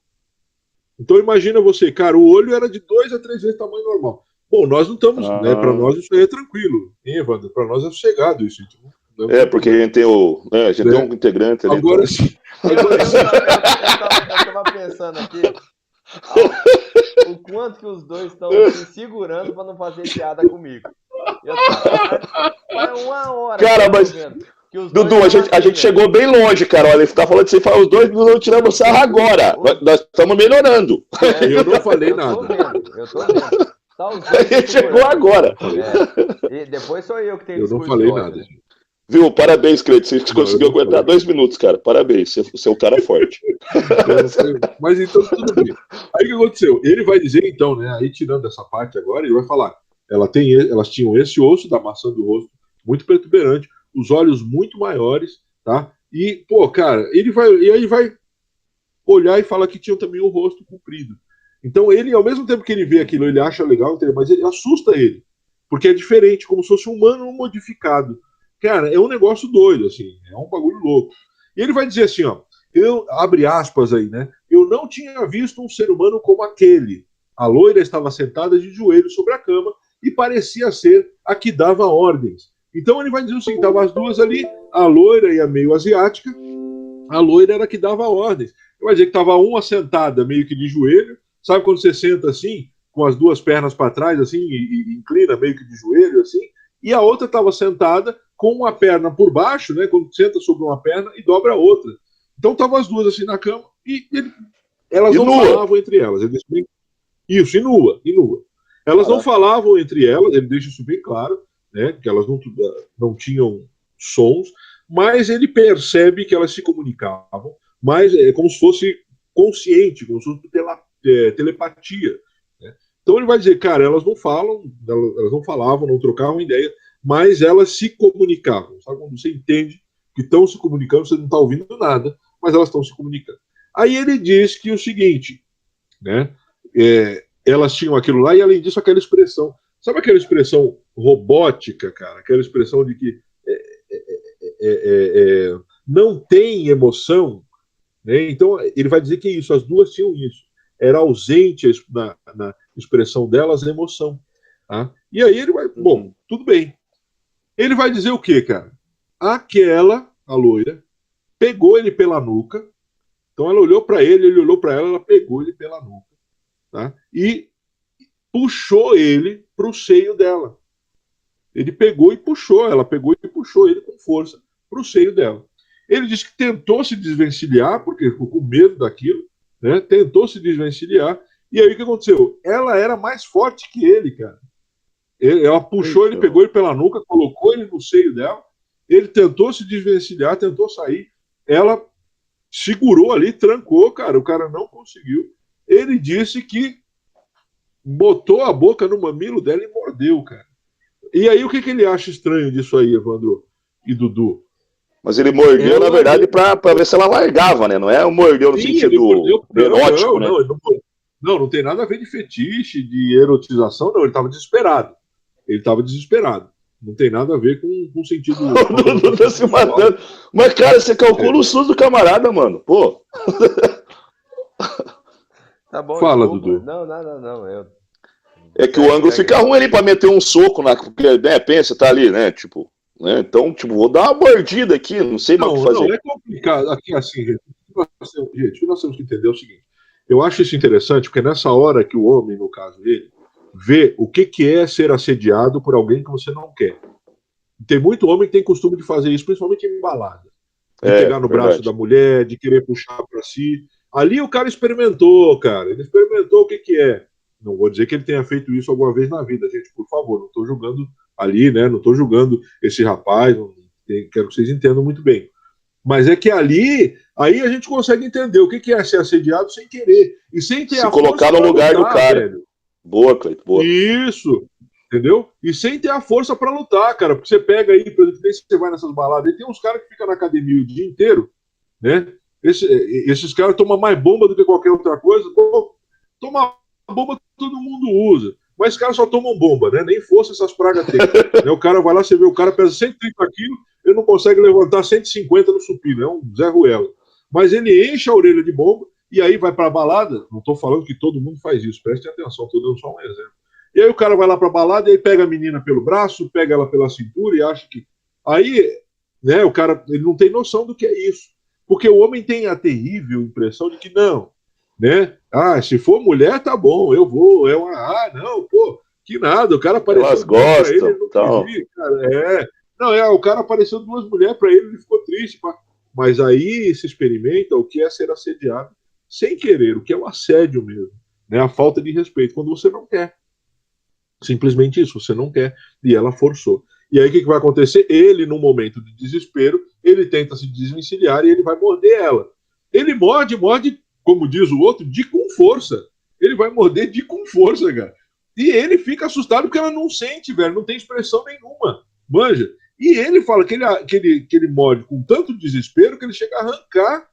Então imagina você, cara, o olho era de 2 a 3 vezes o tamanho normal. Bom, nós não estamos, né? Para nós isso aí é tranquilo, hein, Evandro? Para nós é sossegado isso. Porque a gente tem a gente tem um integrante ali. Agora sim. Eu tava pensando aqui o quanto que os dois estão se segurando para não fazer piada comigo. Faz uma hora. Cara, mas Dudu, a gente chegou bem longe, cara. Olha, ele tá falando assim, faz os 2 minutos tiramos sarro agora. Nós estamos melhorando. Eu não falei nada. Eu tô vendo. Tá a gente chegou agora. E depois sou eu que tenho Eu não falei nada. Viu? Parabéns, Cleiton. Você conseguiu aguentar 2 minutos, cara. Parabéns. Você é um cara forte. Mas então, tudo bem. Aí o que aconteceu? Ele vai dizer, então, né? Aí tirando essa parte agora, ele vai falar. Elas tinham esse osso da maçã do rosto muito protuberante, os olhos muito maiores, tá? E, pô, cara, ele vai olhar e fala que tinham também o rosto comprido. Então ele, ao mesmo tempo que ele vê aquilo, ele acha legal, mas ele assusta ele. Porque é diferente, como se fosse um humano modificado. Cara, é um negócio doido, assim, é um bagulho louco. E ele vai dizer assim, ó, abre aspas aí, né? Eu não tinha visto um ser humano como aquele. A loira estava sentada de joelhos sobre a cama e parecia ser a que dava ordens. Então ele vai dizer assim, estavam as duas ali, a loira e a meio asiática, a loira era a que dava ordens. Ele vai dizer que estava uma sentada meio que de joelho, sabe quando você senta assim, com as duas pernas para trás, assim, e inclina meio que de joelho, assim, e a outra estava sentada com uma perna por baixo, né, quando senta sobre uma perna e dobra a outra. Então estavam as duas assim na cama e elas não falavam entre elas. Isso, e nua. Elas não falavam entre elas, ele deixa isso bem claro, né, que elas não tinham sons, mas ele percebe que elas se comunicavam, mas é como se fosse consciente, como se fosse telepatia. Né? Então ele vai dizer, cara, elas não falavam, não trocavam ideia, mas elas se comunicavam. Sabe quando você entende que estão se comunicando, você não está ouvindo nada, mas elas estão se comunicando. Aí ele diz que o seguinte, né? Elas tinham aquilo lá e, além disso, aquela expressão. Sabe aquela expressão robótica, cara? Aquela expressão de que não tem emoção, né? Então, ele vai dizer que isso, as duas tinham isso. Era ausente na expressão delas a emoção. Tá? E aí ele vai, bom, tudo bem. Ele vai dizer o quê, cara? A loira, pegou ele pela nuca. Então ela olhou para ele olhou para ela pegou ele pela nuca. Tá? E puxou ele para o seio dela. Ele pegou e puxou, ela pegou e puxou ele com força para o seio dela. Ele disse que tentou se desvencilhar, porque ficou com medo daquilo, né? Tentou se desvencilhar, e aí o que aconteceu? Ela era mais forte que ele, cara. Ela puxou, ele pegou ele pela nuca, colocou ele no seio dela, ele tentou se desvencilhar, tentou sair, ela segurou ali, trancou, cara, o cara não conseguiu. Ele disse que botou a boca no mamilo dela e mordeu, cara. E aí o que ele acha estranho disso aí, Evandro e Dudu? Mas ele mordeu, na verdade, para ver se ela largava, né? Não é um mordeu no sentido erótico, né? Não tem nada a ver de fetiche, de erotização, não. Ele estava desesperado. Não tem nada a ver com sentido... O Dudu tá se matando. Mas, cara, você calcula o SUS do camarada, mano. Pô. Tá bom, fala, desculpa. Dudu. Não. É que o ângulo fica ruim ali pra meter um soco na... Porque, né, pensa, tá ali, né? Tipo... Né? Então, tipo, vou dar uma mordida aqui, não sei mais o que fazer. Não, é complicado. Aqui, assim, gente, o que nós temos que entender é o seguinte. Eu acho isso interessante, porque nessa hora que o homem, no caso dele, vê o que é ser assediado por alguém que você não quer. Tem muito homem que tem costume de fazer isso, principalmente em balada. De pegar no braço da mulher, de querer puxar pra si. Ali o cara experimentou, cara. Ele experimentou o que é. Não vou dizer que ele tenha feito isso alguma vez na vida, gente, por favor, não estou julgando ali, né? Não estou julgando esse rapaz, quero que vocês entendam muito bem. Mas é que ali, aí a gente consegue entender o que é ser assediado sem querer. E sem ter se colocar no lugar do cara. Velho. Boa, Cleiton, boa. Isso, entendeu? E sem ter a força para lutar, cara. Porque você pega aí, por exemplo, você vai nessas baladas, e tem uns caras que ficam na academia o dia inteiro, né? Esses caras tomam mais bomba do que qualquer outra coisa. Toma bomba todo mundo usa. Mas os caras só tomam bomba, né? Nem força essas pragas têm. Né? O cara vai lá, você vê, o cara pesa 130 quilos, ele não consegue levantar 150 no supino, é um Zé Ruela. Mas ele enche a orelha de bomba e aí vai pra balada. Não tô falando que todo mundo faz isso, prestem atenção, tô dando só um exemplo. E aí o cara vai lá pra balada e aí pega a menina pelo braço, pega ela pela cintura e acha que... Aí, né, o cara, ele não tem noção do que é isso. Porque o homem tem a terrível impressão de que não, né? Se for mulher, tá bom, eu vou. Não, pô, que nada, o cara apareceu. Elas gostam, ele, ele não tal. Ir, cara. O cara apareceu 2 mulheres pra ele ficou triste. Mas aí se experimenta o que é ser assediado sem querer, o que é o assédio mesmo, né? A falta de respeito, quando você não quer. Simplesmente isso, você não quer, e ela forçou. E aí o que vai acontecer? Ele, num momento de desespero, ele tenta se desvencilhar e ele vai morder ela. Ele morde, como diz o outro, com força. Ele vai morder com força, cara. E ele fica assustado porque ela não sente, velho, não tem expressão nenhuma. Manja. E ele fala que ele morde com tanto desespero que ele chega a arrancar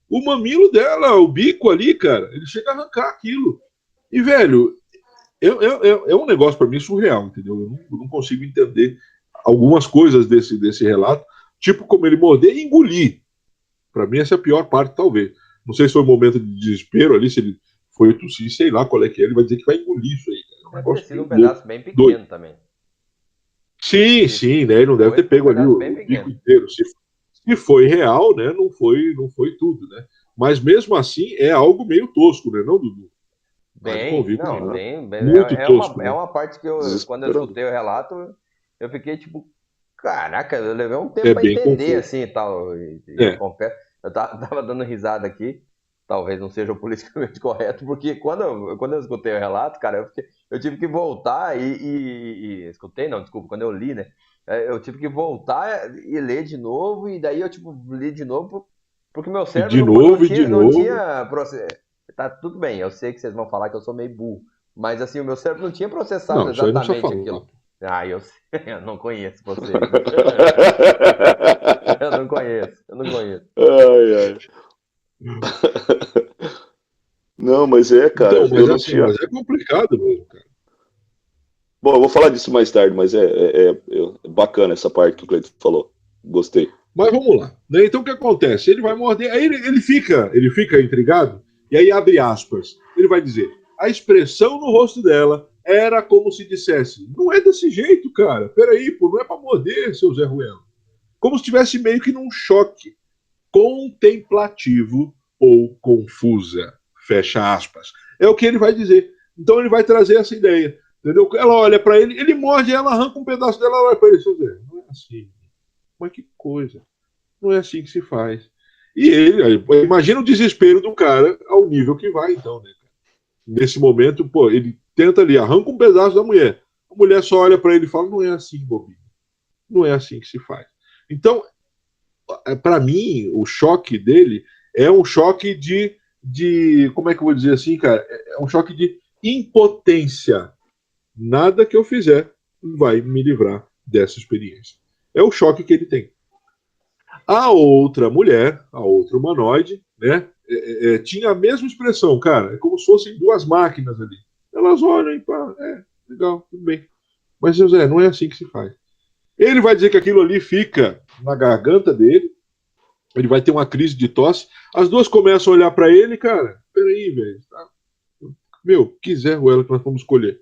o mamilo dela, o bico ali, cara. Ele chega a arrancar aquilo. E, velho, é um negócio para mim surreal, entendeu? Eu não consigo entender algumas coisas desse relato, tipo como ele morder e engolir. Para mim essa é a pior parte, talvez. Não sei se foi um momento de desespero ali, se ele foi tossir, sei lá qual é que é, ele vai dizer que vai engolir isso aí. Deve ter sido um pedaço bem pequeno também. Sim, né? Ele não deve ter pego ali o bico inteiro. Se foi real, né? Não foi tudo, né? Mas mesmo assim é algo meio tosco, né? Não, Dudu? Muito tosco. É uma parte que quando eu escutei o relato, eu fiquei tipo, caraca, eu levei um tempo pra entender confuso. Assim e tal. Eu confesso, eu tava dando risada aqui, talvez não seja o politicamente correto, porque quando eu escutei o relato, cara, eu tive que voltar escutei, não, desculpa, quando eu li, né? Eu tive que voltar e ler de novo, e daí eu li de novo, porque meu cérebro não tinha processo. Tá tudo bem, eu sei que vocês vão falar que eu sou meio burro, mas assim, o meu cérebro não tinha processado exatamente aquilo. Eu sei, eu não conheço você. Eu não conheço. Ai. Não, mas cara, Então, eu mas não assim, tinha. mas é complicado mesmo, cara. Bom, eu vou falar disso mais tarde, mas é bacana essa parte que o Cleiton falou. Gostei. Mas vamos lá. Né? Então o que acontece? Ele vai morder, aí ele fica intrigado, e aí abre aspas. Ele vai dizer: a expressão no rosto dela era como se dissesse: não é desse jeito, cara. Peraí, pô, não é pra morder, seu Zé Ruelo. Como se estivesse meio que num choque contemplativo ou confusa. Fecha aspas. É o que ele vai dizer. Então ele vai trazer essa ideia. Entendeu? Ela olha para ele, ele morde, ela arranca um pedaço dela, ela olha para ele, seu Zé, não é assim. Mas que coisa. Não é assim que se faz. E ele, imagina o desespero do cara ao nível que vai, então, né? Nesse momento, pô, ele tenta ali, arranca um pedaço da mulher. A mulher só olha para ele e fala: não é assim, bobinho. Não é assim que se faz. Então, para mim, o choque dele é um choque de. Como é que eu vou dizer assim, cara? É um choque de impotência. Nada que eu fizer vai me livrar dessa experiência. É o choque que ele tem. A outra mulher, a outra humanoide, né, tinha a mesma expressão, cara. É como se fossem duas máquinas ali. Elas olham e pá, legal, tudo bem. Mas, José, não é assim que se faz. Ele vai dizer que aquilo ali fica na garganta dele, ele vai ter uma crise de tosse. As duas começam a olhar para ele, cara. Peraí, velho. Tá? Meu, quiser o ela que nós vamos escolher.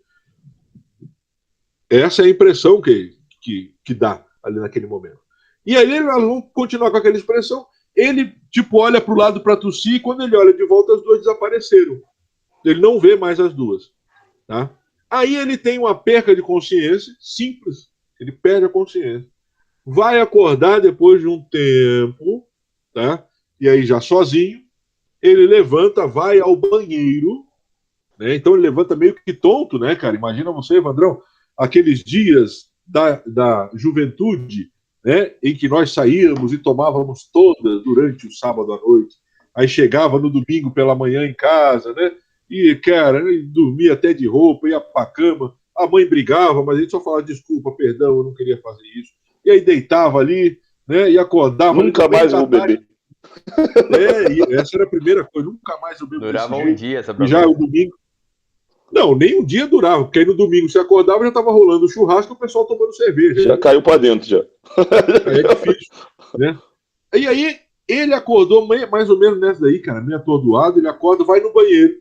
Essa é a impressão que dá ali naquele momento. E aí elas vão continuar com aquela expressão. Ele, tipo, olha para o lado para tossir e quando ele olha de volta, as duas desapareceram. Ele não vê mais as duas. Tá? Aí ele tem uma perca de consciência simples. Ele perde a consciência. Vai acordar depois de um tempo, tá? E aí já sozinho, ele levanta, vai ao banheiro, né? Então ele levanta meio que tonto, né, cara? Imagina você, Vandrão, aqueles dias da juventude, né, em que nós saíamos e tomávamos todas durante o sábado à noite. Aí chegava no domingo pela manhã em casa, né? E, cara, dormia até de roupa, ia pra cama. A mãe brigava, mas a gente só falava: desculpa, perdão, eu não queria fazer isso. E aí deitava ali, né? E acordava ali no Nunca meio mais da vou tarde. beber. E essa era a primeira coisa. Nunca mais eu bebo desse Durava um jeito. dia essa E já promessa. o domingo. Não, nem um dia durava, porque aí no domingo você acordava já estava rolando o churrasco e o pessoal tomando cerveja. Já caiu pra dentro, já. Aí é difícil, né? E aí ele acordou mais ou menos nessa daí, cara, meio atordoado, ele acorda, vai no banheiro.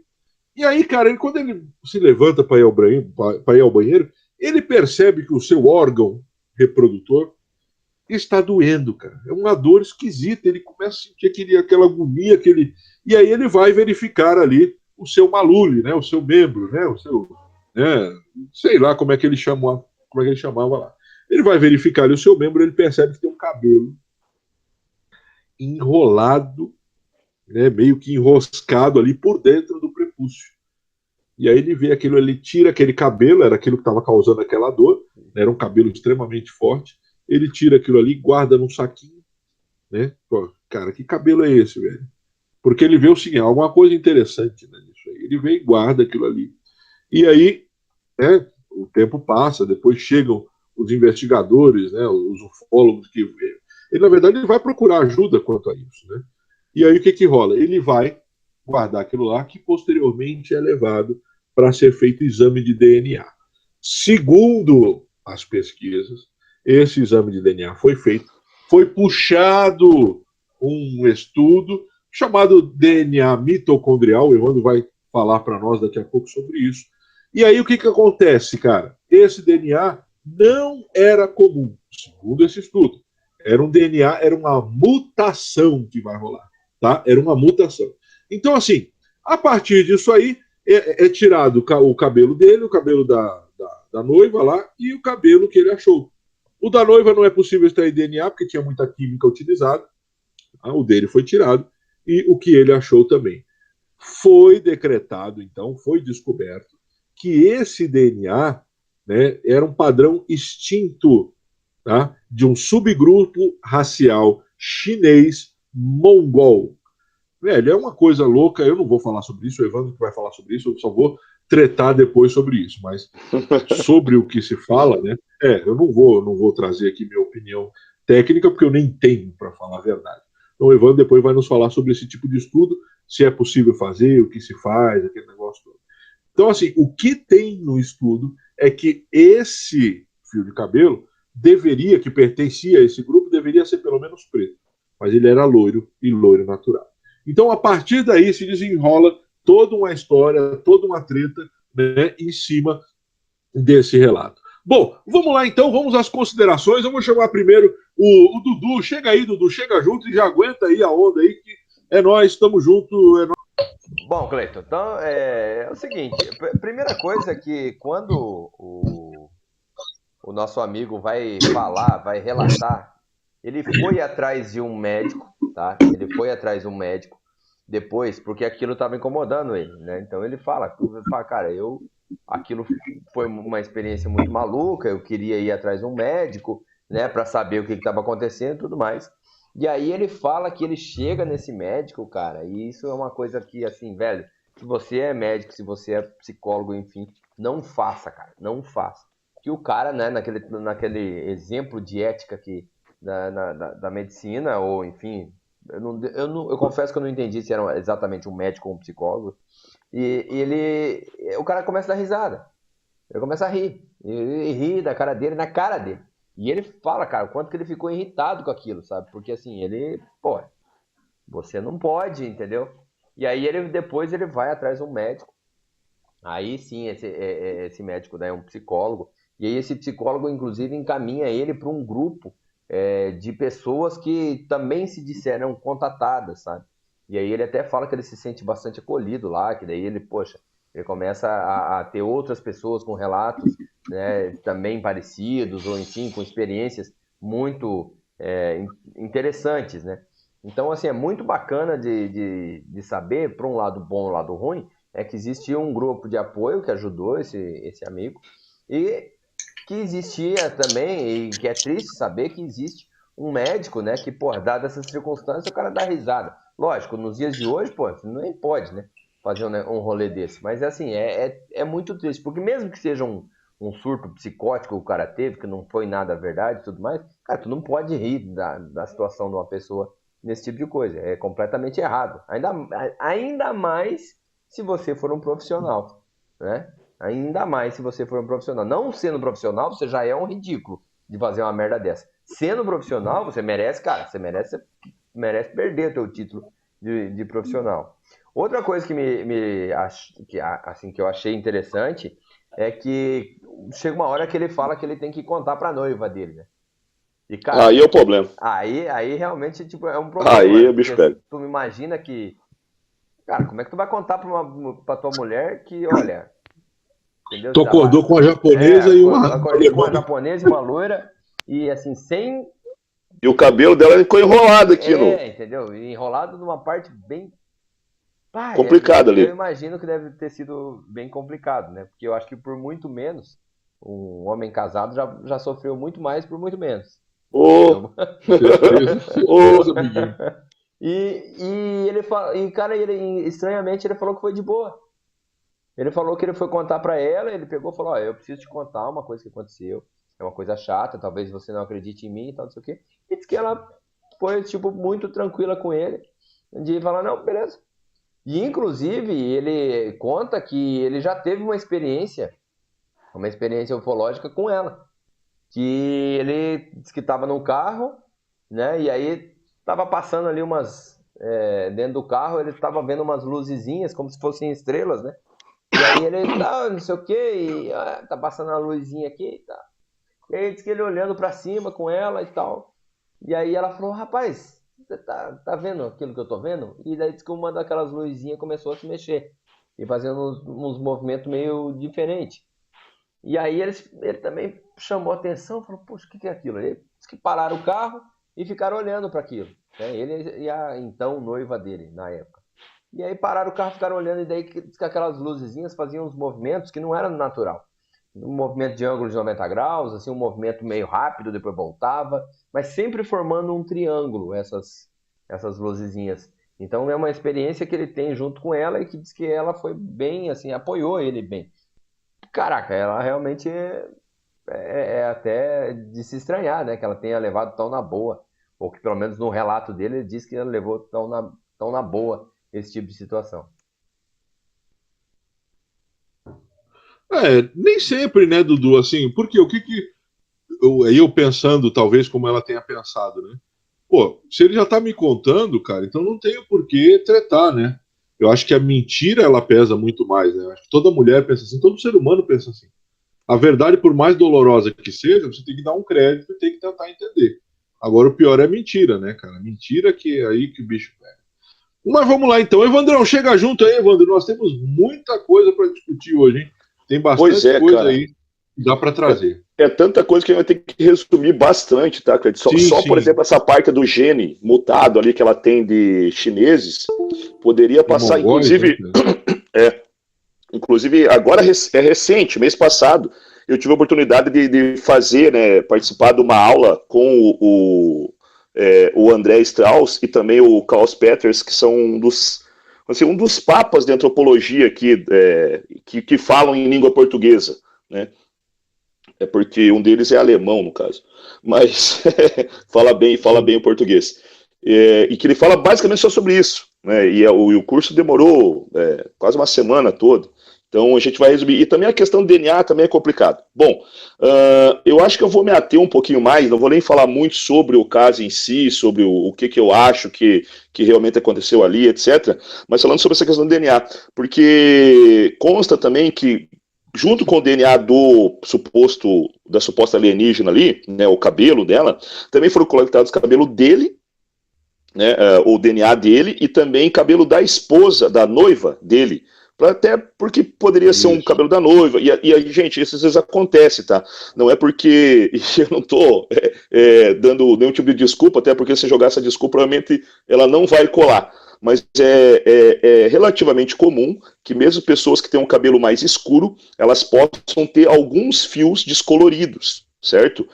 E aí, cara, quando ele se levanta para ir ao banheiro, ele percebe que o seu órgão reprodutor está doendo, cara. É uma dor esquisita. Ele começa a sentir aquela agonia, e aí ele vai verificar ali o seu malule, né? O seu membro, né? O seu, né? Sei lá como é que ele chamava, lá. Ele vai verificar ali o seu membro, ele percebe que tem um cabelo enrolado, né? Meio que enroscado ali por dentro do prepúcio. E aí ele vê aquilo, ele tira aquele cabelo, era aquilo que estava causando aquela dor, né? Era um cabelo extremamente forte. Ele tira aquilo ali, guarda num saquinho, né? Pô, cara, que cabelo é esse, velho? Porque ele vê o seguinte, alguma coisa interessante, né, nisso aí. Ele vem e guarda aquilo ali. E aí, né, o tempo passa, depois chegam os investigadores, né, os ufólogos que ele, na verdade, ele vai procurar ajuda quanto a isso, né? E aí o que rola? Ele vai guardar aquilo lá que posteriormente é levado para ser feito exame de DNA. Segundo as pesquisas, esse exame de DNA foi puxado um estudo chamado DNA mitocondrial, o Evandro vai falar para nós daqui a pouco sobre isso. E aí o que acontece, cara? Esse DNA não era comum, segundo esse estudo. Era um DNA, era uma mutação que vai rolar, tá? Era uma mutação. Então, assim, a partir disso aí, é tirado o cabelo dele, o cabelo da noiva lá e o cabelo que ele achou. O da noiva não é possível extrair DNA, porque tinha muita química utilizada. O dele foi tirado. E o que ele achou também. Foi decretado, então, foi descoberto que esse DNA, né, era um padrão extinto, tá, de um subgrupo racial chinês mongol. Velho, é uma coisa louca, eu não vou falar sobre isso, o Evandro que vai falar sobre isso, eu só vou tretar depois sobre isso, mas sobre o que se fala, né? Eu não vou trazer aqui minha opinião técnica, porque eu nem tenho, para falar a verdade. Então o Evandro depois vai nos falar sobre esse tipo de estudo, se é possível fazer, o que se faz, aquele negócio todo. Então, assim, o que tem no estudo é que esse fio de cabelo deveria, que pertencia a esse grupo, deveria ser pelo menos preto. Mas ele era loiro e loiro natural. Então, a partir daí se desenrola toda uma história, toda uma treta, né, em cima desse relato. Bom, vamos lá então, vamos às considerações. Vamos chamar primeiro o Dudu. Chega aí, Dudu, chega junto e já aguenta aí a onda aí, que é nós, estamos juntos. É nóis. Bom, Cleiton, então é o seguinte: primeira coisa é que quando o nosso amigo vai falar, vai relatar, ele foi atrás de um médico, tá? Ele foi atrás de um médico depois, porque aquilo estava incomodando ele, né? Então ele fala, cara, aquilo foi uma experiência muito maluca, eu queria ir atrás de um médico, né, para saber o que estava acontecendo e tudo mais. E aí ele fala que ele chega nesse médico, cara, e isso é uma coisa que, assim, velho, se você é médico, se você é psicólogo, enfim, não faça, cara, não faça. Que o cara, né, naquele exemplo de ética da medicina, ou enfim, eu confesso que eu não entendi se era exatamente um médico ou um psicólogo, o cara começa a dar risada, ele começa a rir, ele ri da cara dele, na cara dele. E ele fala, cara, o quanto que ele ficou irritado com aquilo, sabe? Porque assim, pô, você não pode, entendeu? E aí depois ele vai atrás de um médico. Aí sim, esse médico, né, é um psicólogo. E aí esse psicólogo, inclusive, encaminha ele para um grupo de pessoas que também se disseram contatadas, sabe? E aí ele até fala que ele se sente bastante acolhido lá, que daí ele começa a ter outras pessoas com relatos, né, também parecidos, ou enfim, com experiências muito interessantes, né? Então, assim, é muito bacana de saber, por um lado bom e um lado ruim, é que existia um grupo de apoio que ajudou esse amigo, e que existia também, e que é triste saber que existe um médico, né, que, pô, dadas essas circunstâncias, o cara dá risada. Lógico, nos dias de hoje, pô, você nem pode, né, fazer um rolê desse. Mas, assim, é muito triste, porque mesmo que seja um surto psicótico que o cara teve, que não foi nada verdade e tudo mais, cara, tu não pode rir da situação de uma pessoa nesse tipo de coisa. É completamente errado. Ainda mais se você for um profissional, né? Ainda mais se você for um profissional. Não sendo profissional, você já é um ridículo de fazer uma merda dessa. Sendo profissional, você merece, cara, você merece perder teu título de profissional. Outra coisa que eu achei interessante é que chega uma hora que ele fala que ele tem que contar pra noiva dele, né? E, cara, Aí é o problema. aí realmente, tipo, é um problema. Aí o bicho pega. Tu me imagina que... Cara, como é que tu vai contar pra tua mulher que, olha... Entendeu? Tu acordou com a japonesa e uma acordei com uma japonesa e uma loira, e assim, sem... E o cabelo dela ficou enrolado aqui, entendeu? E enrolado numa parte bem... complicada ali. Eu imagino que deve ter sido bem complicado, né? Porque eu acho que por muito menos, um homem casado já sofreu muito mais por muito menos. Certeza, amiguinho. E ele fala, e cara, estranhamente ele falou que foi de boa. Ele falou que ele foi contar pra ela, ele pegou e falou, ó, eu preciso te contar uma coisa que aconteceu, é uma coisa chata, talvez você não acredite em mim e tal, não sei o quê. E disse que ela foi, tipo, muito tranquila com ele, de falar, não, beleza. E, inclusive, ele conta que ele já teve uma experiência ufológica com ela. Que ele disse que estava no carro, né, e aí estava passando ali dentro do carro, ele estava vendo umas luzezinhas, como se fossem estrelas, né? E aí ele tá, não sei o que, tá passando a luzinha aqui e tá. E aí diz que ele olhando pra cima com ela e tal. E aí ela falou, rapaz, você tá vendo aquilo que eu tô vendo? E daí diz que uma daquelas luzinhas começou a se mexer. E fazendo uns movimentos meio diferentes. E aí ele também chamou a atenção, falou, poxa, o que é aquilo? Ele disse que pararam o carro e ficaram olhando para aquilo. Né? Ele e a então noiva dele, na época. E aí pararam o carro, ficaram olhando, e daí que aquelas luzezinhas faziam uns movimentos que não eram natural. Um movimento de ângulo de 90 graus, assim, um movimento meio rápido, depois voltava, mas sempre formando um triângulo, essas luzezinhas. Então é uma experiência que ele tem junto com ela e que diz que ela foi bem, assim, apoiou ele bem. Caraca, ela realmente é até de se estranhar, né? Que ela tenha levado tão na boa Ou que pelo menos no relato dele, ele disse que ele levou tão na boa esse tipo de situação. Nem sempre, né, Dudu? Assim, porque o que eu pensando, talvez, como ela tenha pensado, né? Pô, se ele já tá me contando, cara, então não tenho por que tretar, né? Eu acho que a mentira, ela pesa muito mais, né? Eu acho que toda mulher pensa assim, todo ser humano pensa assim. A verdade, por mais dolorosa que seja, você tem que dar um crédito e tem que tentar entender. Agora, o pior é a mentira, né, cara? Mentira que é aí que o bicho pega. Mas vamos lá, então. Evandrão, chega junto aí, Evandro. Nós temos muita coisa para discutir hoje, hein? Tem Pois bastante é, coisa cara. aí que dá para trazer. É tanta coisa que a gente vai ter que resumir bastante, tá, Cleiton? Só, por exemplo, essa parte do gene mutado ali que ela tem de chineses, poderia passar, Mongóis, inclusive, né? Inclusive, agora é recente, mês passado, eu tive a oportunidade de fazer, né, participar de uma aula com o André Strauss e também o Klaus Peters, que são um dos papas de antropologia aqui, que falam em língua portuguesa, né? É porque um deles é alemão, no caso, mas fala bem o português. E que ele fala basicamente só sobre isso, né? E o curso demorou quase uma semana toda. Então a gente vai resumir. E também a questão do DNA também é complicado. Bom, eu acho que eu vou me ater um pouquinho mais, não vou nem falar muito sobre o caso em si, sobre o que eu acho que realmente aconteceu ali, etc. Mas falando sobre essa questão do DNA, porque consta também que junto com o DNA da suposta alienígena ali, né, o cabelo dela, também foram coletados cabelo dele, né, o DNA dele, e também cabelo da esposa, da noiva dele, até porque poderia ser um cabelo da noiva, e aí, gente, isso às vezes acontece, tá? Não é porque eu não tô dando nenhum tipo de desculpa, até porque se jogar essa desculpa, provavelmente ela não vai colar. Mas é relativamente comum que mesmo pessoas que têm um cabelo mais escuro, elas possam ter alguns fios descoloridos, certo?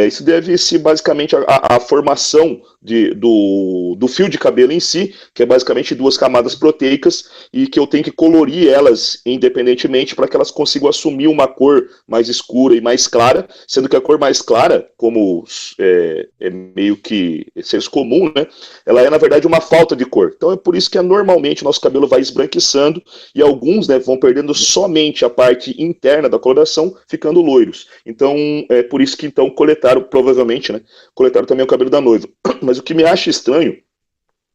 Isso deve-se basicamente à formação do fio de cabelo em si, que é basicamente 2 camadas proteicas, e que eu tenho que colorir elas independentemente para que elas consigam assumir uma cor mais escura e mais clara, sendo que a cor mais clara, como é meio que senso comum, né, ela é na verdade uma falta de cor. Então é por isso que normalmente o nosso cabelo vai esbranquiçando e alguns, né, vão perdendo somente a parte interna da coloração, ficando loiros. Então é por isso que então provavelmente, né, coletaram também o cabelo da noiva. Mas o que me acha estranho,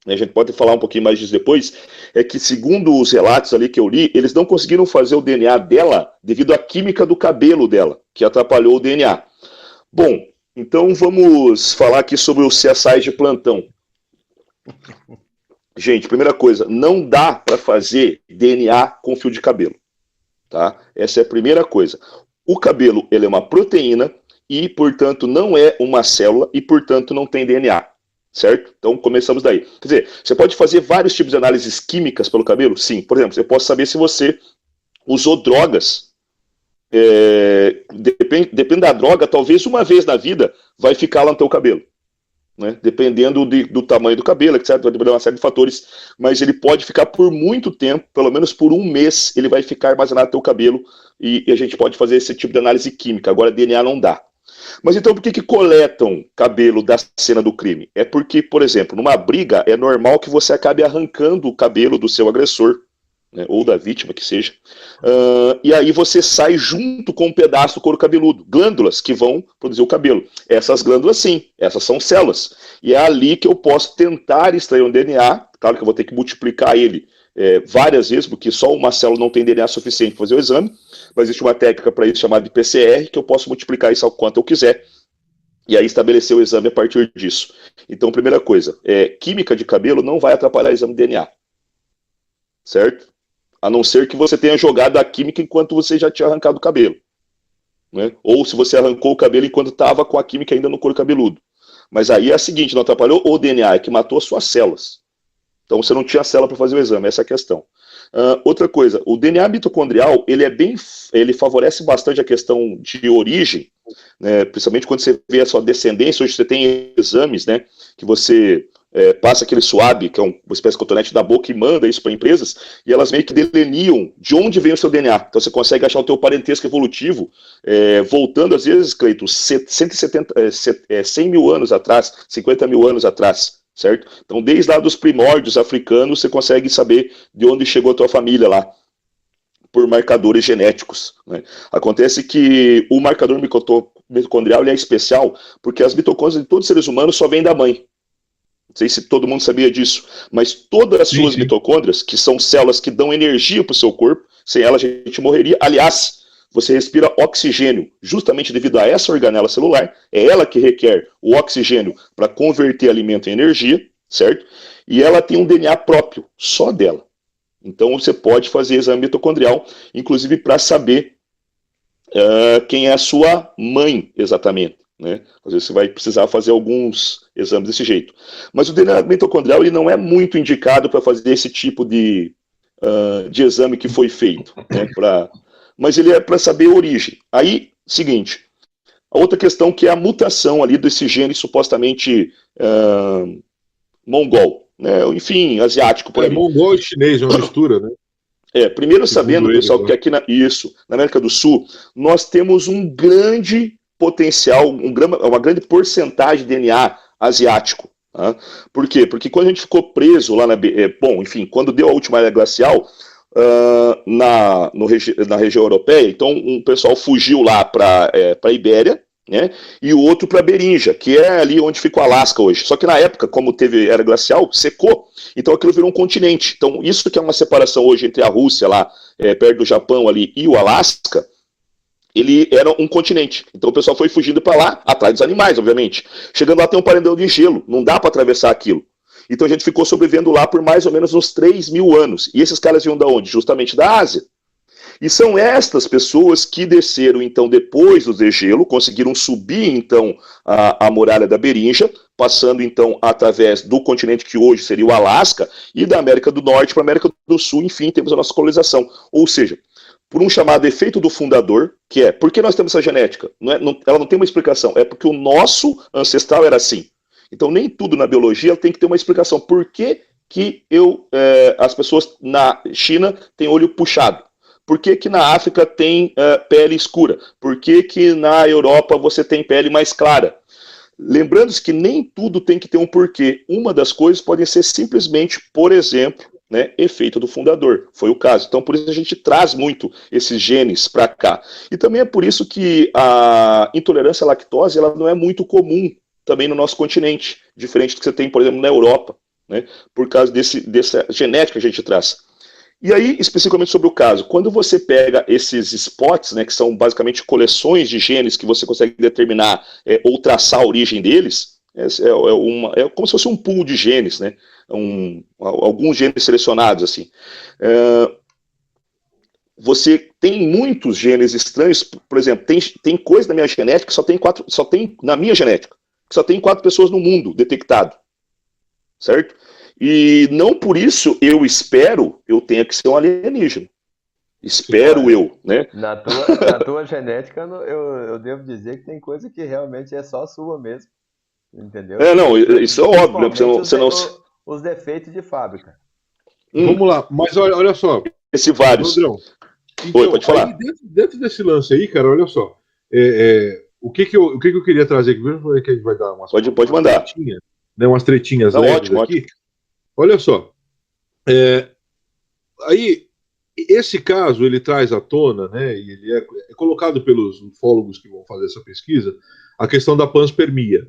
a gente pode falar um pouquinho mais disso depois, é que segundo os relatos ali que eu li, eles não conseguiram fazer o DNA dela devido à química do cabelo dela, que atrapalhou o DNA. Bom, então vamos falar aqui sobre os CSIs de plantão. Gente, primeira coisa, não dá para fazer DNA com fio de cabelo, tá? Essa é a primeira coisa. O cabelo, ele é uma proteína e, portanto, não é uma célula e, portanto, não tem DNA. Certo? Então começamos daí. Quer dizer, você pode fazer vários tipos de análises químicas pelo cabelo? Sim. Por exemplo, eu posso saber se você usou drogas. Depende da droga, talvez uma vez na vida vai ficar lá no teu cabelo. Né? Dependendo do tamanho do cabelo, etc. Vai depender de uma série de fatores. Mas ele pode ficar por muito tempo, pelo menos por um mês, ele vai ficar armazenado no teu cabelo e a gente pode fazer esse tipo de análise química. Agora, DNA não dá. Mas então por que coletam cabelo da cena do crime? É porque, por exemplo, numa briga é normal que você acabe arrancando o cabelo do seu agressor, né, ou da vítima, que seja, e aí você sai junto com um pedaço do couro cabeludo, glândulas que vão produzir o cabelo. Essas glândulas sim, essas são células. E é ali que eu posso tentar extrair um DNA, claro que eu vou ter que multiplicar ele várias vezes, porque só uma célula não tem DNA suficiente para fazer o exame, mas existe uma técnica para isso chamada de PCR, que eu posso multiplicar isso ao quanto eu quiser, e aí estabelecer o exame a partir disso. Então, primeira coisa, química de cabelo não vai atrapalhar o exame de DNA, certo? A não ser que você tenha jogado a química enquanto você já tinha arrancado o cabelo, né? Ou se você arrancou o cabelo enquanto estava com a química ainda no couro cabeludo. Mas aí é a seguinte, não atrapalhou o DNA, é que matou as suas células. Então você não tinha célula para fazer o exame, essa é a questão. Outra coisa, o DNA mitocondrial, ele favorece bastante a questão de origem, né, principalmente quando você vê a sua descendência. Hoje você tem exames, né, que você passa aquele swab, que é uma espécie de cotonete da boca, e manda isso para empresas, e elas meio que deleniam de onde vem o seu DNA. Então você consegue achar o teu parentesco evolutivo, voltando às vezes, Cleiton, 100 mil anos atrás, 50 mil anos atrás, certo? Então desde lá dos primórdios africanos, você consegue saber de onde chegou a tua família lá, por marcadores genéticos, né? Acontece que o marcador mitocondrial ele é especial porque as mitocôndrias de todos os seres humanos só vêm da mãe. Não sei se todo mundo sabia disso, mas todas as suas mitocôndrias, que são células que dão energia para o seu corpo, sem elas a gente morreria. Aliás, você respira oxigênio, justamente devido a essa organela celular, é ela que requer o oxigênio para converter alimento em energia, certo? E ela tem um DNA próprio, só dela. Então você pode fazer exame mitocondrial, inclusive para saber quem é a sua mãe exatamente, né? Às vezes você vai precisar fazer alguns exames desse jeito. Mas o DNA mitocondrial ele não é muito indicado para fazer esse tipo de exame que foi feito, né? Mas ele é para saber a origem. Aí, seguinte, a outra questão que é a mutação ali desse gene supostamente mongol, né? Enfim, asiático por aí. Mongol e chinês, é uma mistura, né? Primeiro sabendo, pessoal, que aqui na América do Sul, nós temos um grande potencial, uma grande porcentagem de DNA asiático. Tá? Por quê? Porque quando a gente ficou preso lá quando deu a última era glacial, na região europeia, então um pessoal fugiu lá para a Ibéria, né? E o outro para Berinja, que é ali onde fica o Alasca hoje. Só que na época, como teve era glacial, secou, então aquilo virou um continente. Então isso que é uma separação hoje entre a Rússia lá, perto do Japão ali, e o Alasca, ele era um continente. Então o pessoal foi fugindo para lá, atrás dos animais, obviamente. Chegando lá tem um paredão de gelo, não dá para atravessar aquilo. Então a gente ficou sobrevivendo lá por mais ou menos uns 3 mil anos. E esses caras vinham da onde? Justamente da Ásia. E são estas pessoas que desceram, então, depois do degelo, conseguiram subir, então, a muralha da Berinja, passando, então, através do continente que hoje seria o Alasca, e da América do Norte para a América do Sul, enfim, temos a nossa colonização. Ou seja, por um chamado efeito do fundador, que é, por que nós temos essa genética? Ela não tem uma explicação, é porque o nosso ancestral era assim. Então, nem tudo na biologia tem que ter uma explicação. Por que as pessoas na China têm olho puxado? Por que na África tem pele escura? Por que na Europa você tem pele mais clara? Lembrando-se que nem tudo tem que ter um porquê. Uma das coisas pode ser simplesmente, por exemplo, né, efeito do fundador. Foi o caso. Então, por isso a gente traz muito esses genes para cá. E também é por isso que a intolerância à lactose ela não é muito comum também no nosso continente, diferente do que você tem, por exemplo, na Europa, né, por causa dessa genética que a gente traz. E aí, especificamente sobre o caso, quando você pega esses spots, né, que são basicamente coleções de genes que você consegue determinar ou traçar a origem deles, é como se fosse um pool de genes, né, alguns genes selecionados, assim. Você tem muitos genes estranhos, por exemplo, tem coisa na minha genética que só tem na minha genética, que só tem 4 pessoas no mundo detectado, certo? E não por isso eu tenha que ser um alienígena. Espero eu, né? Na tua genética, eu devo dizer que tem coisa que realmente é só sua mesmo. Entendeu? Não, isso é óbvio, né? Os defeitos de fábrica. Vamos lá, mas olha só. Esse vários. Rodrigão, então, Oi, pode falar. Dentro desse lance aí, cara, olha só. O que eu queria trazer aqui? Que a gente vai dar umas pode mandar. Tretinhas, né, umas tretinhas leves aqui. Ótimo. Olha só, aí esse caso ele traz à tona, né, e ele é colocado pelos ufólogos que vão fazer essa pesquisa, a questão da panspermia,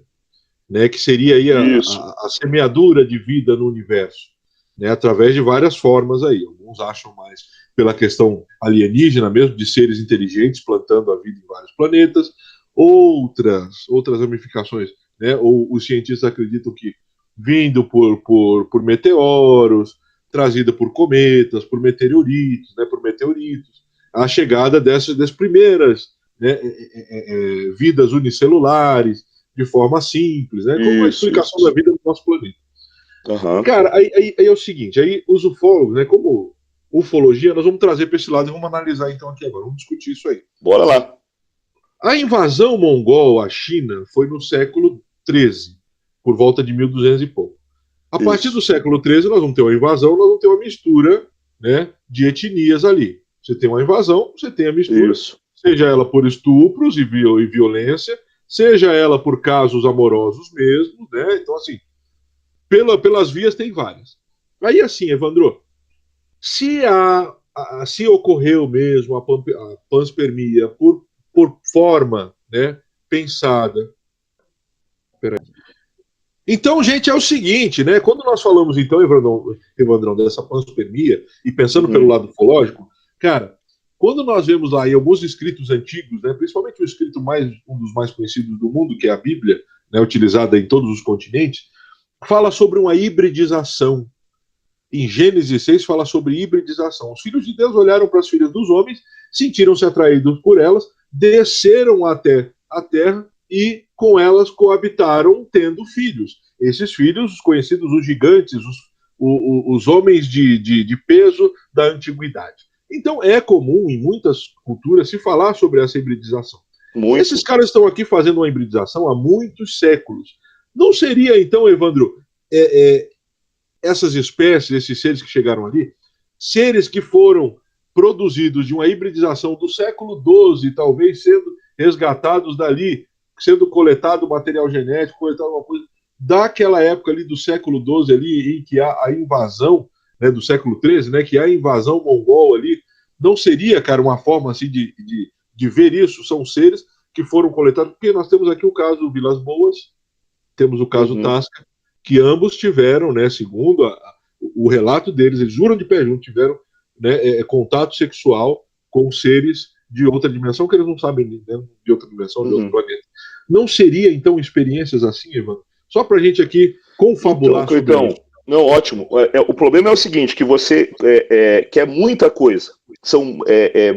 né, que seria aí a semeadura de vida no universo, né, através de várias formas aí. Alguns acham mais pela questão alienígena mesmo, de seres inteligentes plantando a vida em vários planetas, outras ramificações, né, ou os cientistas acreditam que vindo por meteoros, trazida por cometas, por meteoritos, a chegada dessas primeiras, né, vidas unicelulares, de forma simples, né, como a explicação da vida no nosso planeta. Uhum. Cara, aí é o seguinte, aí os ufólogos, né, como ufologia, nós vamos trazer para esse lado e vamos analisar então aqui agora, vamos discutir isso aí. Bora lá. A invasão mongol à China foi no século XIII, por volta de 1200 e pouco. A partir do século XIII, nós vamos ter uma invasão, nós vamos ter uma mistura, né, de etnias ali. Você tem uma invasão, você tem a mistura, seja ela por estupros e violência, seja ela por casos amorosos mesmo, né? Então, assim, pelas vias tem várias. Aí, assim, Evandro, se ocorreu mesmo a panspermia por forma, né, pensada. Peraí. Então, gente, é o seguinte, né? Quando nós falamos, então, Evandrão, dessa panspermia, e pensando pelo lado ufológico, cara, quando nós vemos lá em alguns escritos antigos, né, principalmente um dos mais conhecidos do mundo, que é a Bíblia, né, utilizada em todos os continentes, fala sobre uma hibridização. Em Gênesis 6 fala sobre hibridização. Os filhos de Deus olharam para as filhas dos homens, sentiram-se atraídos por elas, desceram até a terra e com elas coabitaram, tendo filhos. Esses filhos, conhecidos os gigantes, os homens de peso da antiguidade. Então é comum em muitas culturas se falar sobre essa hibridização. Muito. Esses caras estão aqui fazendo uma hibridização há muitos séculos. Não seria, então, Evandro, essas espécies, esses seres que chegaram ali, seres que foram produzidos de uma hibridização do século XII, talvez sendo resgatados dali, sendo coletado material genético, coletado uma coisa daquela época ali do século XII ali, em que há a invasão, né, do século XIII, né, que há a invasão mongol ali, não seria, cara, uma forma assim de ver isso? São seres que foram coletados, porque nós temos aqui o caso Vilas Boas, temos o caso Tasca, que ambos tiveram, né, segundo o relato deles, eles juram de pé junto, tiveram, né, contato sexual com seres de outra dimensão, que eles não sabem, né, de outra dimensão, de outro planeta. Não seria, então, experiências assim, Ivan? Só pra gente aqui confabular sobre isso. Não, ótimo. O problema é o seguinte, que você quer muita coisa. São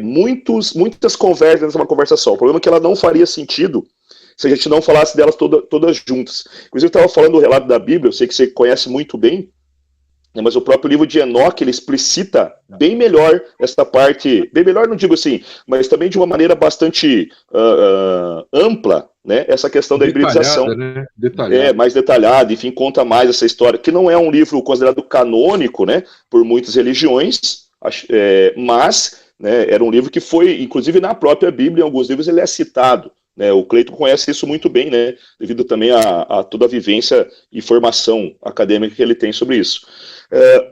muitas conversas numa conversa só. O problema é que ela não faria sentido se a gente não falasse delas todas juntas. Inclusive, eu estava falando do relato da Bíblia, eu sei que você conhece muito bem, mas o próprio livro de Enoque, ele explicita bem melhor essa parte, bem melhor não digo assim, mas também de uma maneira bastante ampla, né, essa questão da hibridização. Né? Detalhada. Mais detalhada, enfim, conta mais essa história, que não é um livro considerado canônico, né, por muitas religiões, mas, né, era um livro que foi, inclusive na própria Bíblia, em alguns livros ele é citado. O Cleiton conhece isso muito bem, né, devido também a toda a vivência e formação acadêmica que ele tem sobre isso.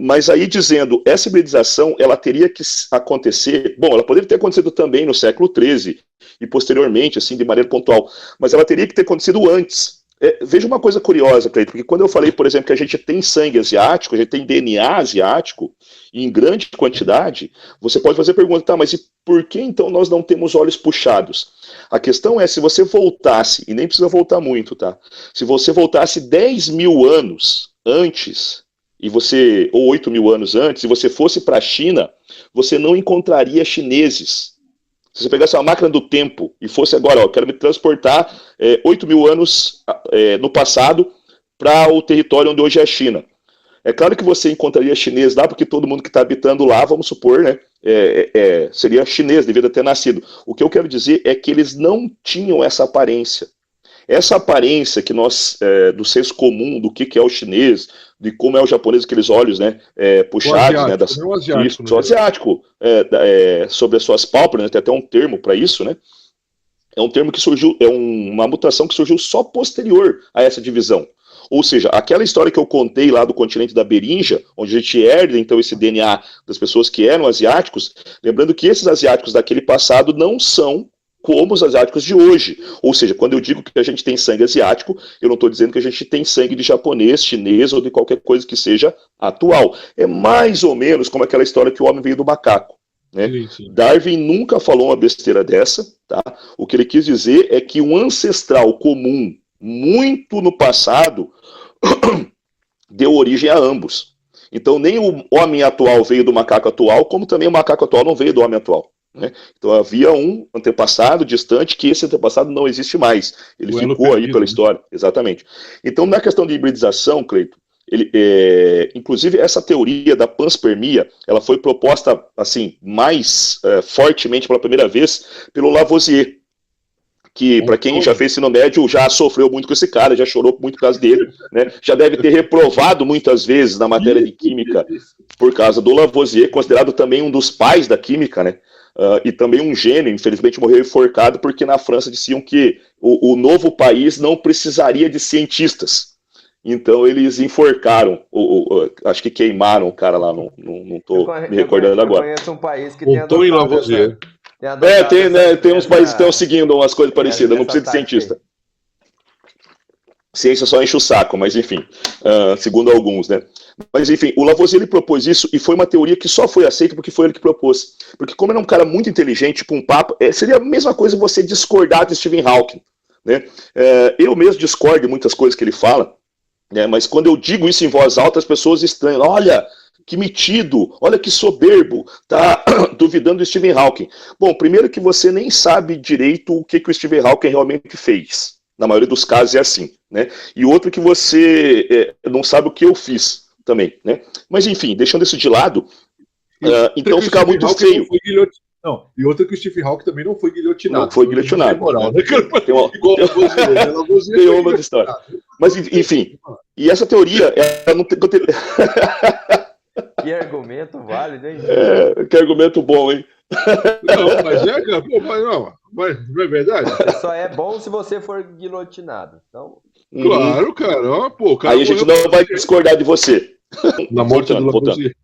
Mas aí dizendo, essa hibridização, ela teria que acontecer, bom, ela poderia ter acontecido também no século XIII e posteriormente, assim, de maneira pontual, mas ela teria que ter acontecido antes. Veja uma coisa curiosa, Cleiton, porque quando eu falei, por exemplo, que a gente tem sangue asiático, a gente tem DNA asiático, em grande quantidade, você pode fazer a pergunta, tá, mas e por que então nós não temos olhos puxados? A questão é, se você voltasse, e nem precisa voltar muito, tá? Se você voltasse 10 mil anos antes, ou 8 mil anos antes, e você fosse para a China, você não encontraria chineses. Se você pegasse uma máquina do tempo e fosse agora, eu quero me transportar 8 mil anos no passado para o território onde hoje é a China. É claro que você encontraria chinês lá, porque todo mundo que está habitando lá, vamos supor, né, seria chinês, devido a ter nascido. O que eu quero dizer é que eles não tinham essa aparência. Essa aparência que nós, do senso comum, do que é o chinês, de como é o japonês, aqueles olhos, né, puxados, o asiático, sobre as suas pálpebras, né, tem até um termo para isso, né, é um termo que surgiu, uma mutação que surgiu só posterior a essa divisão. Ou seja, aquela história que eu contei lá do continente da Berinja, onde a gente herda então esse DNA das pessoas que eram asiáticos, lembrando que esses asiáticos daquele passado não são como os asiáticos de hoje. Ou seja, quando eu digo que a gente tem sangue asiático, eu não estou dizendo que a gente tem sangue de japonês, chinês ou de qualquer coisa que seja atual. É mais ou menos como aquela história que o homem veio do macaco. Né? Sim. Darwin nunca falou uma besteira dessa. Tá? O que ele quis dizer é que um ancestral comum, muito no passado, deu origem a ambos. Então nem o homem atual veio do macaco atual, como também o macaco atual não veio do homem atual. Né? Então havia um antepassado distante que esse antepassado não existe mais. Ele ficou aí pela história. Exatamente. Então na questão de hibridização, Cleiton, inclusive essa teoria da panspermia, ela foi proposta assim mais fortemente pela primeira vez pelo Lavoisier, que para quem já fez ensino médio já sofreu muito com esse cara, já chorou muito por causa dele, né? Já deve ter reprovado muitas vezes na matéria de química por causa do Lavoisier, considerado também um dos pais da química, né? E também um gênio, infelizmente morreu enforcado porque na França diziam que o novo país não precisaria de cientistas. Então eles enforcaram, acho que queimaram o cara lá, não estou me recordando agora. Eu conheço um país que tem adotado Lavoisier. Tem uns países que estão seguindo umas coisas parecidas, não precisa de cientista. Ciência só enche o saco, mas enfim, segundo alguns, né? Mas enfim, o Lavoisier ele propôs isso e foi uma teoria que só foi aceita porque foi ele que propôs. Porque como ele é um cara muito inteligente, com um papo, seria a mesma coisa você discordar de Stephen Hawking, né? Eu mesmo discordo de muitas coisas que ele fala, né? Mas quando eu digo isso em voz alta, as pessoas estranham. Olha, que metido, olha que soberbo, tá duvidando do Stephen Hawking. Bom, primeiro que você nem sabe direito o que o Stephen Hawking realmente fez. Na maioria dos casos é assim, né? E outro que você não sabe o que eu fiz também, né? Mas enfim, deixando isso de lado, então fica muito feio. Não, e outra que o Stephen Hawking também não foi guilhotinado. Não foi guilhotinado. Moral, né? Tem uma história. Mas enfim, e essa teoria, ela não tem... Que argumento válido, hein? Que argumento bom, hein? Não, mas cara, mas não é verdade? Só é bom se você for guilhotinado. Então... Claro, cara. Cara aí a gente não vai discordar de você. Na morte do Lavoisier.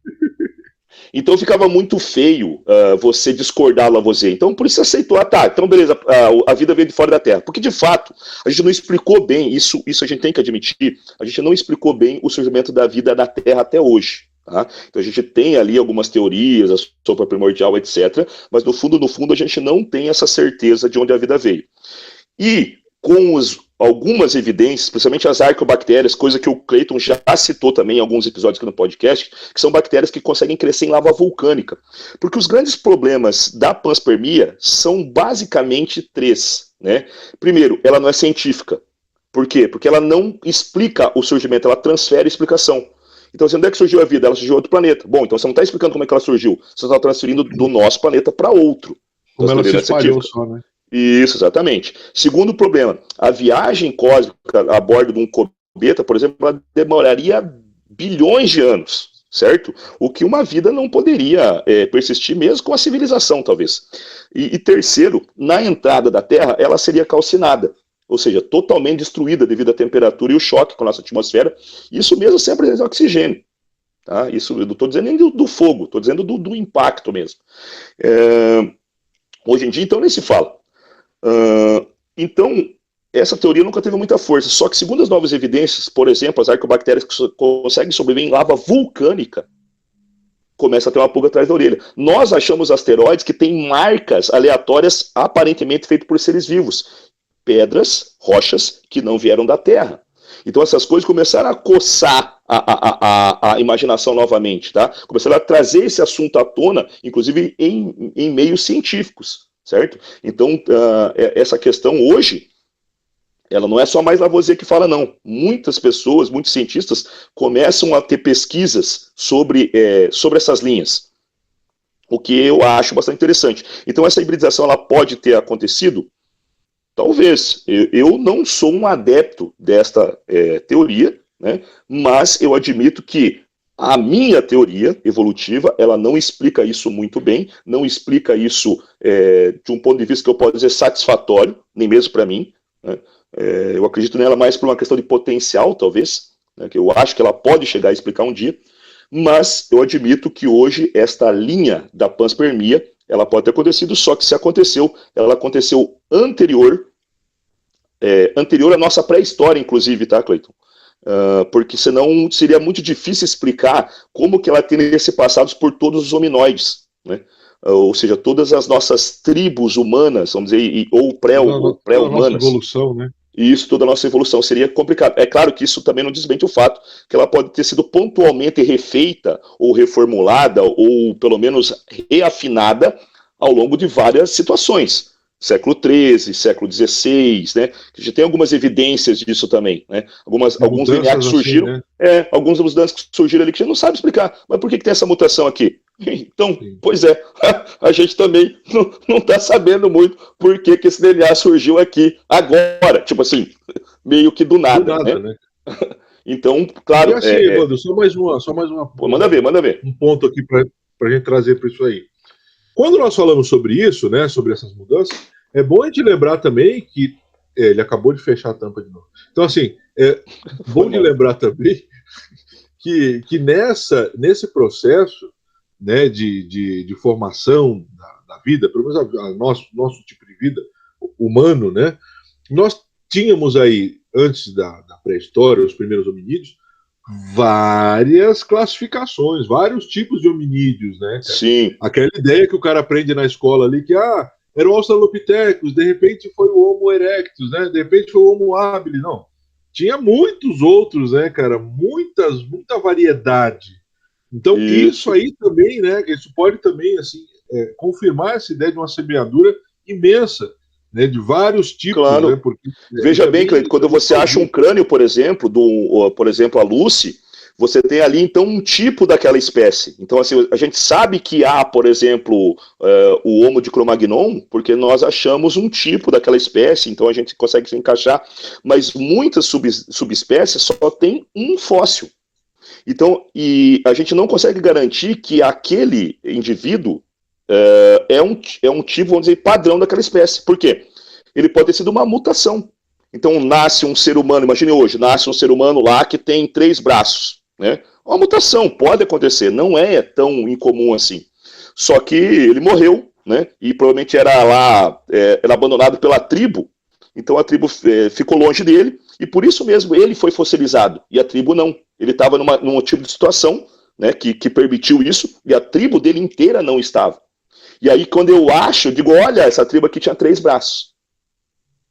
Então ficava muito feio você discordar do Lavoisier. Então por isso você aceitou. Então beleza, a vida veio de fora da Terra. Porque de fato, a gente não explicou bem, isso a gente tem que admitir, a gente não explicou bem o surgimento da vida na Terra até hoje. Tá? Então a gente tem ali algumas teorias, a sopa primordial, etc. Mas no fundo a gente não tem essa certeza de onde a vida veio. E com algumas evidências, principalmente as arqueobactérias, coisa que o Clayton já citou também em alguns episódios aqui no podcast, que são bactérias que conseguem crescer em lava vulcânica. Porque os grandes problemas da panspermia são basicamente 3. Né? Primeiro, ela não é científica. Por quê? Porque ela não explica o surgimento, ela transfere a explicação. Então, onde é que surgiu a vida? Ela surgiu em outro planeta. Bom, então você não está explicando como é que ela surgiu. Você está transferindo do nosso planeta para outro. Como ela se espalhou só, né? Isso, exatamente. Segundo problema, a viagem cósmica a bordo de um cometa, por exemplo, ela demoraria bilhões de anos, certo? O que uma vida não poderia persistir mesmo com a civilização, talvez. E terceiro, na entrada da Terra, ela seria calcinada, ou seja, totalmente destruída devido à temperatura e o choque com a nossa atmosfera. Isso mesmo sem a presença de oxigênio. Tá? Isso eu não estou dizendo nem do fogo, estou dizendo do impacto mesmo. Hoje em dia, então, nem se fala. Então, essa teoria nunca teve muita força, só que segundo as novas evidências, por exemplo, as arqueobactérias que conseguem sobreviver em lava vulcânica, começa a ter uma pulga atrás da orelha. Nós achamos asteroides que têm marcas aleatórias aparentemente feitas por seres vivos, pedras, rochas que não vieram da Terra. Então essas coisas começaram a coçar a imaginação novamente, tá? Começaram a trazer esse assunto à tona, inclusive em meios científicos. Certo? Então, essa questão hoje, ela não é só mais Lavoisier que fala, não. Muitas pessoas, muitos cientistas começam a ter pesquisas sobre essas linhas, o que eu acho bastante interessante. Então, essa hibridização ela pode ter acontecido? Talvez. Eu não sou um adepto desta teoria, né? Mas eu admito que a minha teoria evolutiva, ela não explica isso muito bem, não explica isso de um ponto de vista que eu posso dizer satisfatório, nem mesmo para mim. Né? Eu acredito nela mais por uma questão de potencial, talvez, né? Que eu acho que ela pode chegar a explicar um dia, mas eu admito que hoje esta linha da panspermia, ela pode ter acontecido, só que se aconteceu, ela aconteceu anterior à nossa pré-história, inclusive, tá, Clayton? Porque senão seria muito difícil explicar como que ela teria se passado por todos os hominoides, né? Ou seja, todas as nossas tribos humanas, vamos dizer, ou pré-humanas. Evolução, né? E isso, toda a nossa evolução seria complicado. É claro que isso também não desmente o fato que ela pode ter sido pontualmente refeita, ou reformulada, ou pelo menos reafinada ao longo de várias situações, século XIII, século XVI, né? A gente tem algumas evidências disso também, né? Alguns DNA que surgiram, assim, né? alguns mudanças que surgiram ali que a gente não sabe explicar. Mas por que tem essa mutação aqui? Então, Sim. pois é, a gente também não está sabendo muito por que esse DNA surgiu aqui agora, tipo assim, meio que do nada, né? Então, claro... E assim, Evandro, só mais uma... Pô, manda ver. Um ponto aqui para a gente trazer para isso aí. Quando nós falamos sobre isso, né, sobre essas mudanças, é bom a gente lembrar também que... ele acabou de fechar a tampa de novo. Então, assim, é bom de lembrar também que nesse processo, né, de formação da vida, pelo menos nosso tipo de vida humano, né, nós tínhamos aí, antes da pré-história, os primeiros hominídeos, várias classificações, vários tipos de hominídeos, né? Sim. Aquela ideia que o cara aprende na escola ali, que era o Australopithecus, de repente foi o Homo erectus, né? De repente foi o Homo habilis, não. Tinha muitos outros, né, cara? Muita variedade. Então, isso aí também, né? Isso pode também, assim, confirmar essa ideia de uma semeadura imensa, né? De vários tipos, claro. Né? Porque, veja bem, Cleiton, quando você acha um crânio, por exemplo, por exemplo, a Lucy, você tem ali, então, um tipo daquela espécie. Então, assim, a gente sabe que há, por exemplo, o Homo de Cro-Magnon, porque nós achamos um tipo daquela espécie, então a gente consegue se encaixar, mas muitas subespécies só tem um fóssil. Então, e a gente não consegue garantir que aquele indivíduo é um tipo, vamos dizer, padrão daquela espécie. Por quê? Ele pode ter sido uma mutação. Então, nasce um ser humano, imagine hoje, nasce um ser humano lá que tem 3 braços, né? Uma mutação, pode acontecer, não é tão incomum assim. Só que ele morreu, né? E provavelmente era abandonado pela tribo, então a tribo ficou longe dele, e por isso mesmo ele foi fossilizado, e a tribo não. Ele estava num tipo de situação, né, que permitiu isso, e a tribo dele inteira não estava. E aí, quando eu digo, olha, essa tribo aqui tinha 3 braços.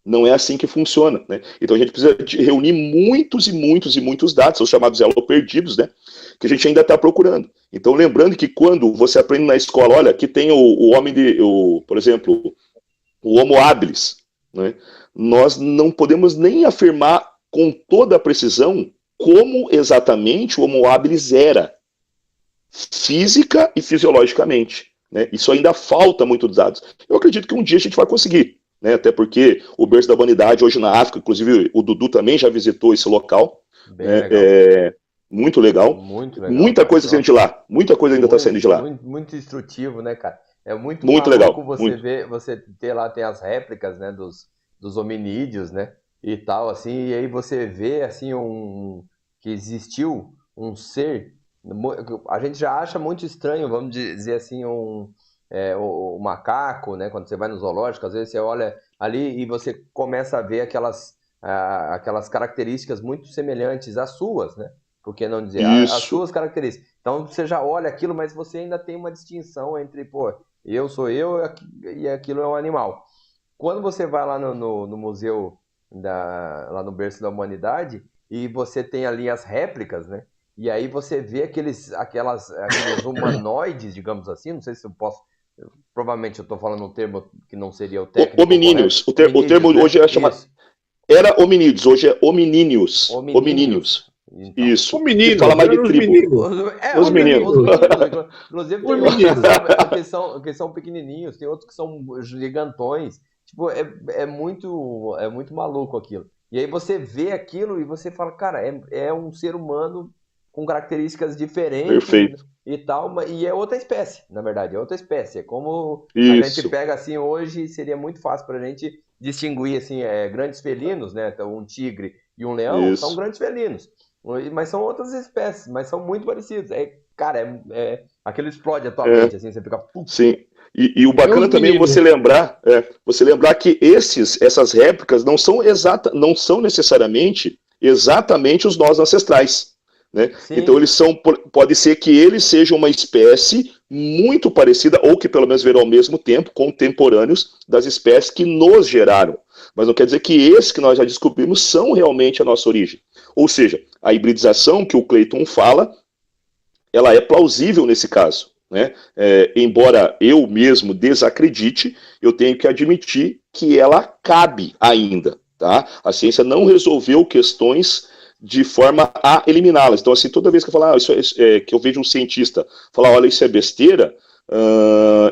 Não é assim que funciona, né? Então a gente precisa reunir muitos e muitos e muitos dados, os chamados elo-perdidos, né? Que a gente ainda está procurando. Então, lembrando que quando você aprende na escola, olha, aqui tem o homem por exemplo, o Homo habilis, né? Nós não podemos nem afirmar com toda a precisão como exatamente o Homo habilis era, física e fisiologicamente, né? Isso ainda falta muitos dados. Eu acredito que um dia a gente vai conseguir, né? Até porque o berço da humanidade hoje na África, inclusive o Dudu também já visitou esse local. Bem legal. Muito legal. Muita coisa saindo de lá. Muita coisa ainda está saindo de lá. Muito instrutivo, né, cara? É muito legal. Você ter lá, tem as réplicas, né, dos hominídeos, né, e tal, assim, e aí você vê, assim, que existiu um ser, a gente já acha muito estranho, vamos dizer assim, o macaco, né, quando você vai no zoológico, às vezes você olha ali e você começa a ver aquelas características muito semelhantes às suas, né, por que não dizer, as suas características. Então você já olha aquilo, mas você ainda tem uma distinção entre, eu sou eu e aquilo é um animal. Quando você vai lá no museu, lá no berço da humanidade, e você tem ali as réplicas, né? E aí você vê aqueles humanoides, digamos assim, não sei se eu posso... Provavelmente eu estou falando um termo que não seria o técnico. Hominíneos. O termo, né? Hoje é chamado... Era hominídeos, hoje é hominíneos. Hominíneos. Então, isso. Menino, fala mais de tribo. Os meninos. Inclusive tem outros que são pequenininhos, tem outros que são gigantões. Tipo, é muito maluco aquilo. E aí você vê aquilo e você fala, cara, é um ser humano com características diferentes. Perfeito. E tal, e é outra espécie, na verdade, é outra espécie. É como Isso. a gente pega assim hoje, seria muito fácil pra gente distinguir assim, grandes felinos, né? Então, um tigre e um leão são grandes felinos. Mas são outras espécies, mas são muito parecidos. Cara, aquilo explode a tua mente, assim, você fica... Sim. E o bacana também é você lembrar que essas réplicas não são necessariamente exatamente os nós ancestrais, né? Então pode ser que eles sejam uma espécie muito parecida, ou que pelo menos viram ao mesmo tempo, contemporâneos das espécies que nos geraram. Mas não quer dizer que esses que nós já descobrimos são realmente a nossa origem. Ou seja, a hibridização que o Cleiton fala, ela é plausível nesse caso, né? Embora eu mesmo desacredite, eu tenho que admitir que ela cabe ainda, tá? A ciência não resolveu questões de forma a eliminá-las. Então, assim, toda vez que eu falar, que eu vejo um cientista falar, olha, isso é besteira,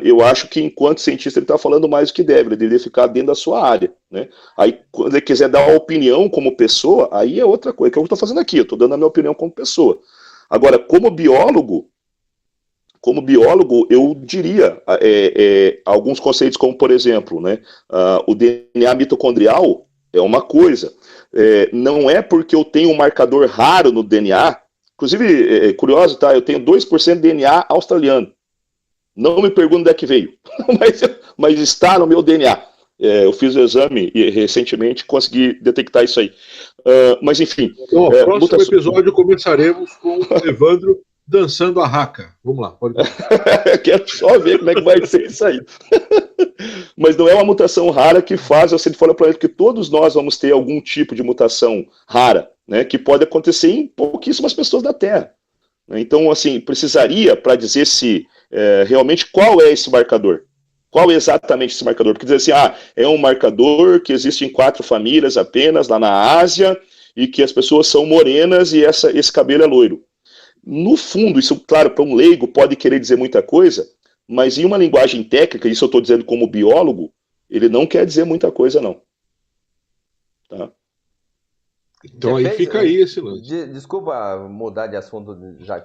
eu acho que enquanto cientista ele está falando mais do que deve, ele deveria ficar dentro da sua área, né? Aí, quando ele quiser dar uma opinião como pessoa, aí é outra coisa, que eu estou fazendo aqui, eu estou dando a minha opinião como pessoa. Agora, como biólogo, eu diria alguns conceitos como, por exemplo, né, o DNA mitocondrial é uma coisa. Não é porque eu tenho um marcador raro no DNA, inclusive, curioso, tá? Eu tenho 2% de DNA australiano. Não me pergunto onde é que veio, mas está no meu DNA. Eu fiz o exame e recentemente consegui detectar isso aí. Mas enfim. Então, no próximo episódio começaremos com o Evandro dançando a raca. Vamos lá, pode Quero só ver como é que vai ser isso aí. Mas não é uma mutação rara que faz você fora para ele, que todos nós vamos ter algum tipo de mutação rara, né, que pode acontecer em pouquíssimas pessoas da Terra. Então, assim, precisaria para dizer se realmente qual é esse marcador. Qual é exatamente esse marcador? Porque dizer assim, é um marcador que existe em 4 famílias apenas, lá na Ásia, e que as pessoas são morenas e esse cabelo é loiro. No fundo, isso, claro, para um leigo pode querer dizer muita coisa, mas em uma linguagem técnica, isso eu estou dizendo como biólogo, ele não quer dizer muita coisa, não. Tá? Então aí fica aí esse lance. Desculpa mudar de assunto já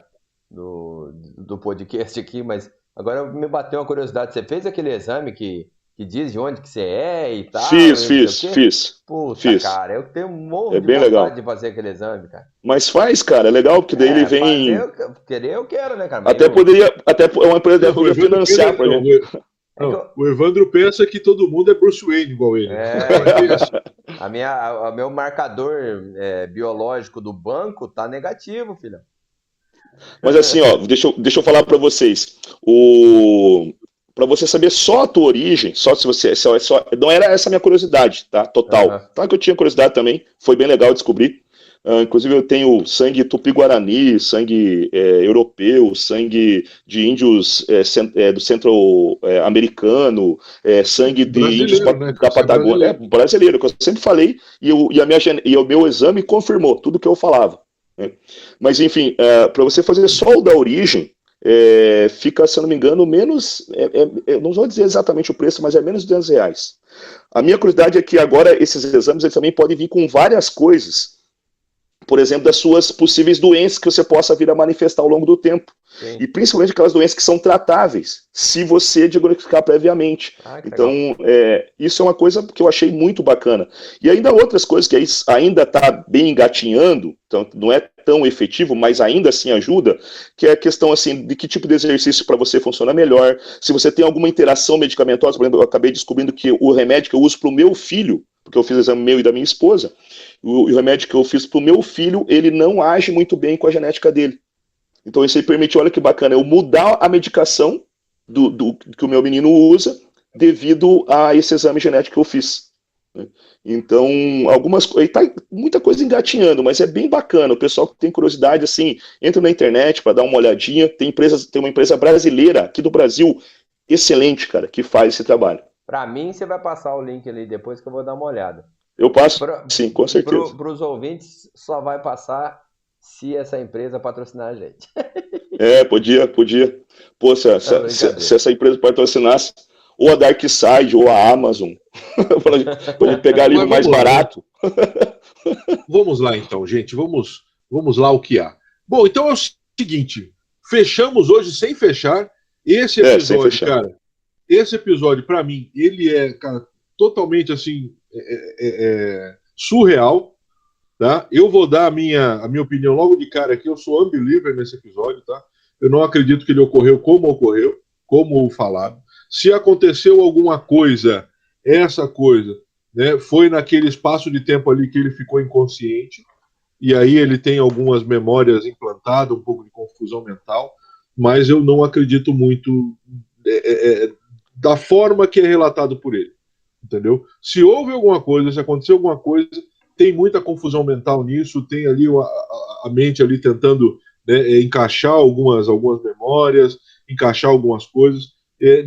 do podcast aqui, mas agora me bateu uma curiosidade. Você fez aquele exame que diz de onde que você é e tal? Fiz. Puta, cara, eu tenho um monte de bem vontade legal de fazer aquele exame, cara. Mas faz, cara, é legal, porque daí ele vem... Eu quero, né, cara? Até uma empresa poderia financiar pra gente. O Evandro pensa que todo mundo é Bruce Wayne igual ele. Meu marcador biológico do banco tá negativo, filho. Mas assim, ó, deixa eu falar para vocês. Para você saber só a tua origem, não era essa a minha curiosidade, tá? Total. Claro que eu tinha curiosidade também, foi bem legal descobrir. Inclusive eu tenho sangue tupi-guarani, sangue europeu, sangue de índios do centro americano, sangue de índios da Patagônia. Brasileiro, que eu sempre falei, e o meu exame confirmou tudo que eu falava. Né? Mas enfim, para você fazer só o da origem, fica, se eu não me engano, menos, eu não vou dizer exatamente o preço, mas é menos de R$200. A minha curiosidade é que agora esses exames eles também podem vir com várias coisas, por exemplo, das suas possíveis doenças que você possa vir a manifestar ao longo do tempo. Sim. E principalmente aquelas doenças que são tratáveis, se você diagnosticar previamente. Então, isso é uma coisa que eu achei muito bacana. E ainda outras coisas que ainda está bem engatinhando, então não é tão efetivo, mas ainda assim ajuda, que é a questão assim, de que tipo de exercício para você funciona melhor, se você tem alguma interação medicamentosa. Por exemplo, eu acabei descobrindo que o remédio que eu uso para o meu filho, porque eu fiz o exame meu e da minha esposa, o remédio que eu fiz para o meu filho, ele não age muito bem com a genética dele. Então isso aí permite, olha que bacana, eu mudar a medicação que o meu menino usa devido a esse exame genético que eu fiz. Né? Então, tá muita coisa engatinhando, mas é bem bacana. O pessoal que tem curiosidade, assim, entra na internet para dar uma olhadinha. Tem uma empresa brasileira aqui do Brasil, excelente, cara, que faz esse trabalho. Para mim, você vai passar o link ali depois que eu vou dar uma olhada. Eu passo, sim, com certeza. Para os ouvintes, só vai passar se essa empresa patrocinar a gente. Podia. Pô, se essa empresa patrocinasse, ou a Darkside, ou a Amazon, pra gente pegar livro mais barato. Vamos lá, então, gente. Vamos lá o que há. Bom, então é o seguinte. Fechamos hoje sem fechar. Esse episódio, cara, esse episódio, para mim, ele é, cara, totalmente, assim, surreal. Tá? Eu vou dar a minha opinião logo de cara aqui. Eu sou unbeliever nesse episódio, tá? Eu não acredito que ele ocorreu, como falado. Se aconteceu alguma coisa, essa coisa, né, foi naquele espaço de tempo ali que ele ficou inconsciente, e aí ele tem algumas memórias implantadas, um pouco de confusão mental, mas eu não acredito muito da forma que é relatado por ele, entendeu? Se houve alguma coisa, se aconteceu alguma coisa, tem muita confusão mental nisso, tem ali a mente ali tentando, né, encaixar algumas memórias, encaixar algumas coisas.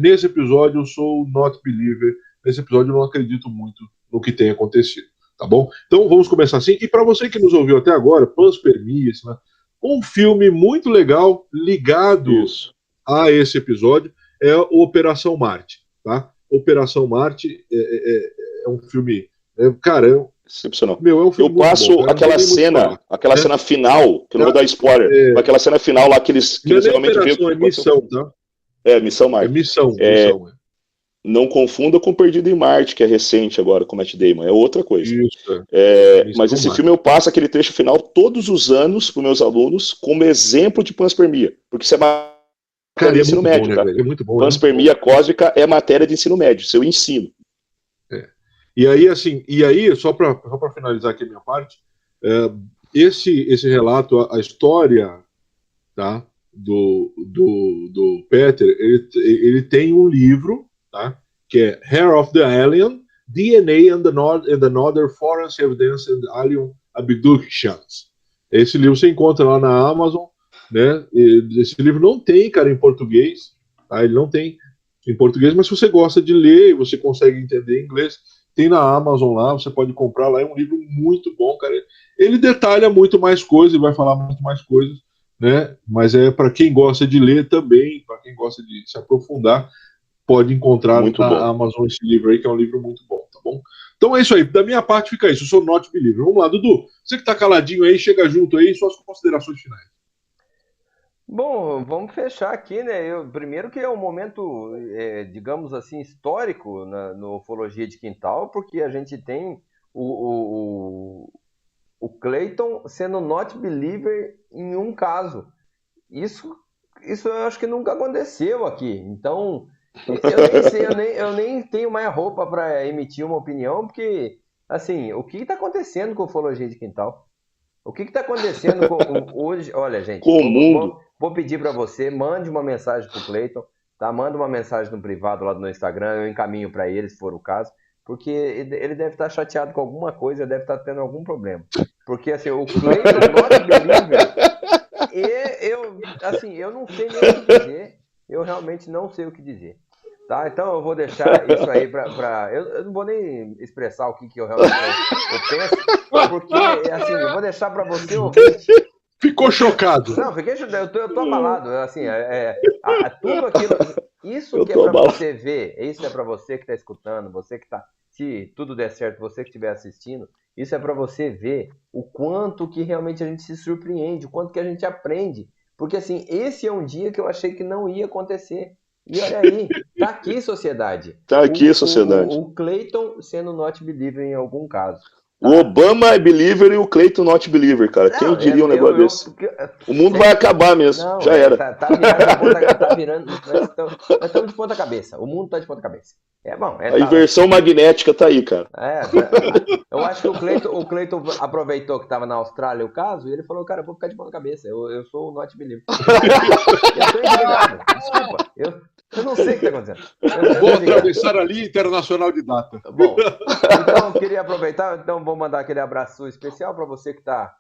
Nesse episódio eu sou not believer. Nesse episódio eu não acredito muito no que tem acontecido, tá bom? Então vamos começar assim. E para você que nos ouviu até agora, Panspermia, né, um filme muito legal ligado a esse episódio é o Operação Marte, tá? Operação Marte é um filme, cara, excepcional. Meu, é um filme eu passo bom, aquela cena final, que eu não vou dar spoiler, aquela cena final lá que eles realmente veem. É Missão, tá? Missão Marte. É Missão. Não confunda com Perdido em Marte, que é recente agora, com Matt Damon. É outra coisa. Isso. Mas esse filme eu passo aquele trecho final todos os anos para meus alunos como exemplo de panspermia. Porque isso é matéria de ensino médio, tá? É muito bom. Panspermia cósmica é matéria de ensino médio, seu ensino. E aí, só para finalizar aqui a minha parte, esse relato, a história, tá, do Peter, ele tem um livro, tá, que é Hair of the Alien, DNA and the Northern Forensic Evidence and Alien Abductions. Esse livro você encontra lá na Amazon, né? Esse livro não tem, cara, em português, tá? Ele não tem em português, mas se você gosta de ler, você consegue entender inglês, tem na Amazon lá, você pode comprar lá, é um livro muito bom, cara. Ele detalha muito mais coisas, ele vai falar muito mais coisas, né? Mas é para quem gosta de ler também, para quem gosta de se aprofundar, pode encontrar na Amazon esse livro aí, que é um livro muito bom, tá bom? Então é isso aí, da minha parte fica isso, eu sou not believer. Vamos lá, Dudu, você que tá caladinho aí, chega junto aí, suas considerações finais. Bom, vamos fechar aqui, né? Primeiro que é um momento, digamos assim, histórico no Ufologia de Quintal, porque a gente tem o Clayton sendo not believer em um caso. Isso eu acho que nunca aconteceu aqui. Então, eu nem tenho mais roupa para emitir uma opinião, porque, assim, o que está acontecendo com a Ufologia de Quintal? O que está acontecendo hoje? Olha, gente, com o mundo. Vou pedir para você, mande uma mensagem para o Clayton, tá? Manda uma mensagem no privado lá no Instagram, eu encaminho para ele, se for o caso, porque ele deve estar chateado com alguma coisa, deve estar tendo algum problema. Porque, assim, o Clayton not believer, eu não sei nem o que dizer, eu realmente não sei o que dizer. Tá, então eu vou deixar isso aí eu não vou nem expressar o que eu realmente penso, porque, assim, eu vou deixar para você ouvir. Ficou chocado. Não, eu tô abalado, assim, tudo aquilo, isso que é para você ver, isso é para você que tá escutando, você que tá, se tudo der certo, você que estiver assistindo, isso é para você ver o quanto que realmente a gente se surpreende, o quanto que a gente aprende, porque, assim, esse é um dia que eu achei que não ia acontecer. E olha aí, tá aqui, sociedade. Tá aqui, sociedade. O Clayton sendo not believer em algum caso. Tá? O Obama é believer e o Clayton not believer, cara. Quem diria um negócio desse? O mundo vai acabar mesmo, não, já era. Tá virando, nós estamos de ponta cabeça. O mundo tá de ponta cabeça. A inversão magnética tá aí, cara. Eu acho que o Clayton aproveitou que estava na Austrália o caso e ele falou, cara, eu vou ficar de ponta cabeça. Eu sou o not believer. Eu tô indignado. Desculpa. Eu não sei o que está acontecendo. Vou atravessar a linha internacional de data. Bom, então queria aproveitar, vou mandar aquele abraço especial para você que está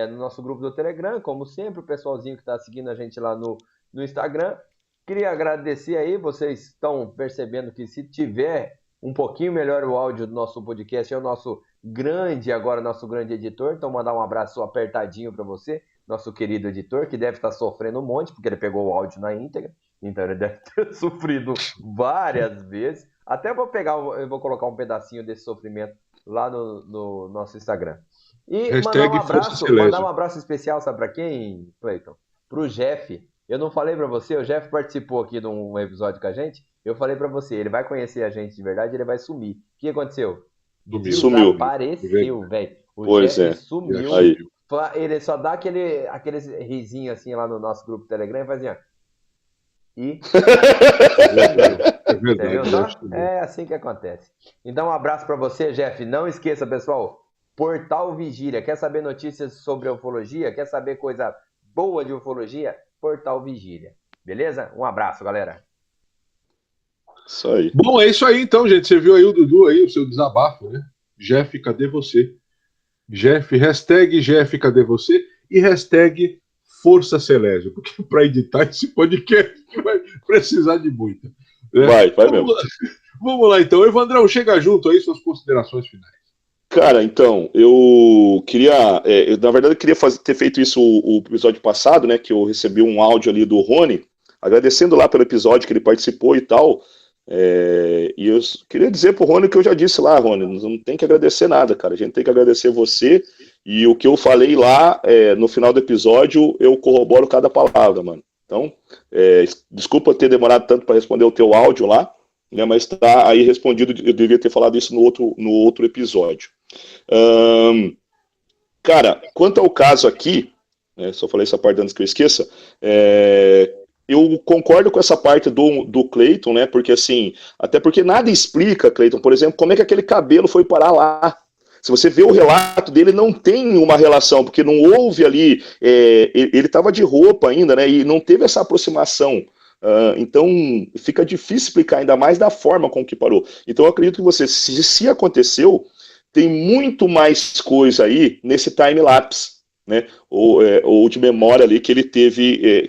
no nosso grupo do Telegram, como sempre, o pessoalzinho que está seguindo a gente lá no Instagram. Queria agradecer aí, vocês estão percebendo que se tiver um pouquinho melhor o áudio do nosso podcast, é o nosso grande editor, então mandar um abraço apertadinho para você, nosso querido editor, que deve estar sofrendo um monte, porque ele pegou o áudio na íntegra. Então ele deve ter sofrido várias vezes. Até eu vou colocar um pedacinho desse sofrimento lá no nosso Instagram. E mandar um abraço especial, sabe para quem, Clayton? Pro Jeff. Eu não falei para você, o Jeff participou aqui de um episódio com a gente. Eu falei para você, ele vai conhecer a gente de verdade, ele vai sumir. O que aconteceu? Sumiu. Desapareceu, velho. O Jeff sumiu. Aí. Ele só dá aqueles risinhos assim lá no nosso grupo Telegram e faz assim, ó. E é verdade, é assim que acontece. Então um abraço para você, Jeff. Não esqueça, pessoal, Portal Vigília. Quer saber notícias sobre a ufologia? Quer saber coisa boa de ufologia? Portal Vigília. Beleza? Um abraço, galera. Isso aí. Bom, é isso aí então, gente. Você viu aí o Dudu aí, o seu desabafo, né? Jeff, cadê você? Hashtag Jeff, cadê você? E hashtag Força Celésio, porque para editar esse podcast precisar de muita. Né? Vai mesmo. Vamos lá, então. Evandrão, chega junto aí, suas considerações finais. Cara, então, eu queria, na verdade, eu queria ter feito isso o episódio passado, né, que eu recebi um áudio ali do Rony, agradecendo lá pelo episódio que ele participou e tal, e eu queria dizer pro Rony o que eu já disse lá, Rony, não tem que agradecer nada, cara, a gente tem que agradecer você, e o que eu falei lá, no final do episódio, eu corroboro cada palavra, mano. Então, desculpa ter demorado tanto para responder o teu áudio lá, né, mas tá aí respondido, eu devia ter falado isso no outro episódio. Cara, quanto ao caso aqui, só falei essa parte antes que eu esqueça, eu concordo com essa parte do Clayton, né? Porque assim, até porque nada explica, Clayton, por exemplo, como é que aquele cabelo foi parar lá. Se você vê o relato dele, não tem uma relação, porque não houve ali, ele estava de roupa ainda, né? E não teve essa aproximação. Então fica difícil explicar, ainda mais da forma com que parou. Então eu acredito que você, se aconteceu, tem muito mais coisa aí nesse time-lapse, né? Ou de memória ali que ele teve,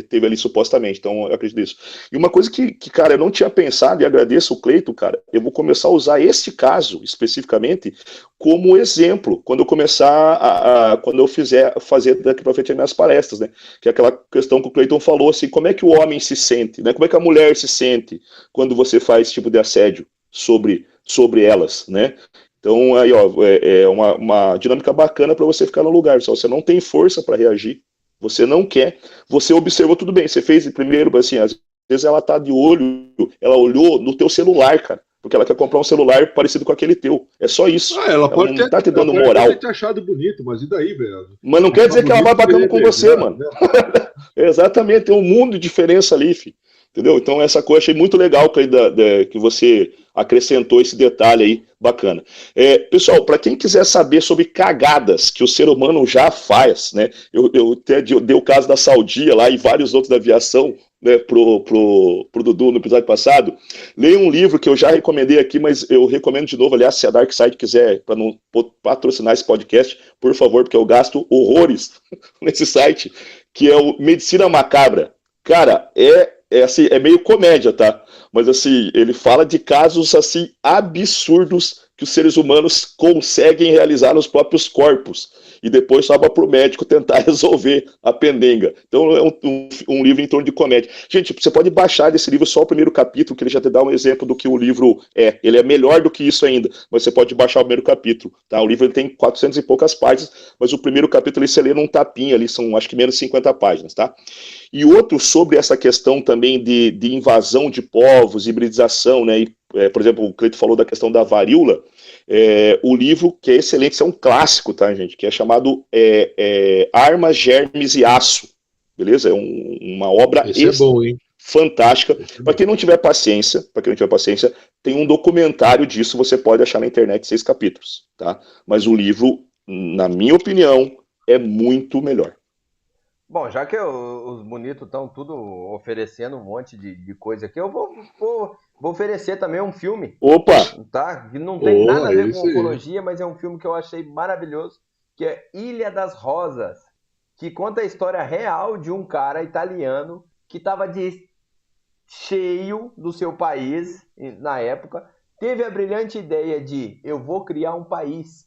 teve ali supostamente. Então, eu acredito nisso. E uma coisa que, cara, eu não tinha pensado, e agradeço o Cleiton, cara, eu vou começar a usar este caso, especificamente, como exemplo, quando eu começar quando eu fazer daqui para frente as minhas palestras, né? Que é aquela questão que o Cleiton falou, assim, como é que o homem se sente, né? Como é que a mulher se sente quando você faz esse tipo de assédio sobre elas, né? Então, aí, ó, é uma dinâmica bacana para você ficar no lugar. Só você não tem força para reagir, você não quer, você observou tudo bem. Você fez primeiro, assim, às vezes ela tá de olho, ela olhou no teu celular, cara, porque ela quer comprar um celular parecido com aquele teu. É só isso. Ela pode não tá te dando ela moral. Pode ter achado bonito, mas e daí, velho? Mas não quer dizer que ela vai batendo com você, mano. Né? Exatamente, tem um mundo de diferença ali, filho. Entendeu? Então essa coisa achei muito legal que você acrescentou esse detalhe aí, bacana. Pessoal, para quem quiser saber sobre cagadas que o ser humano já faz, né? Eu até dei o caso da Saudia lá e vários outros da aviação, né, pro Dudu no episódio passado. Leia um livro que eu já recomendei aqui, mas eu recomendo de novo, aliás, se a Dark Side quiser, para não patrocinar esse podcast, por favor, porque eu gasto horrores nesse site, que é o Medicina Macabra. Cara, assim, é meio comédia, tá? Mas assim, ele fala de casos assim absurdos que os seres humanos conseguem realizar nos próprios corpos e depois sobra para o médico tentar resolver a pendenga. Então é um livro em torno de comédia. Gente, você pode baixar desse livro só o primeiro capítulo, que ele já te dá um exemplo do que o livro é. Ele é melhor do que isso ainda, mas você pode baixar o primeiro capítulo. Tá? O livro ele tem 400 e poucas páginas, mas o primeiro capítulo você lê num tapinha ali, são acho que menos de 50 páginas, tá? E outro sobre essa questão também de invasão de povos, hibridização, né? Por exemplo, o Cleiton falou da questão da varíola. O livro, que é excelente, isso é um clássico, tá, gente? Que é chamado Armas, Germes e Aço. Beleza? É uma obra fantástica. Para quem não tiver paciência, tem um documentário disso, você pode achar na internet 6 capítulos, tá? Mas o livro, na minha opinião, é muito melhor. Bom, já que os bonitos estão tudo oferecendo um monte de coisa aqui, eu vou oferecer também um filme. Opa! Tá? Que não tem nada a ver com oncologia, mas é um filme que eu achei maravilhoso, que é Ilha das Rosas, que conta a história real de um cara italiano que estava cheio do seu país, na época, teve a brilhante ideia de eu vou criar um país.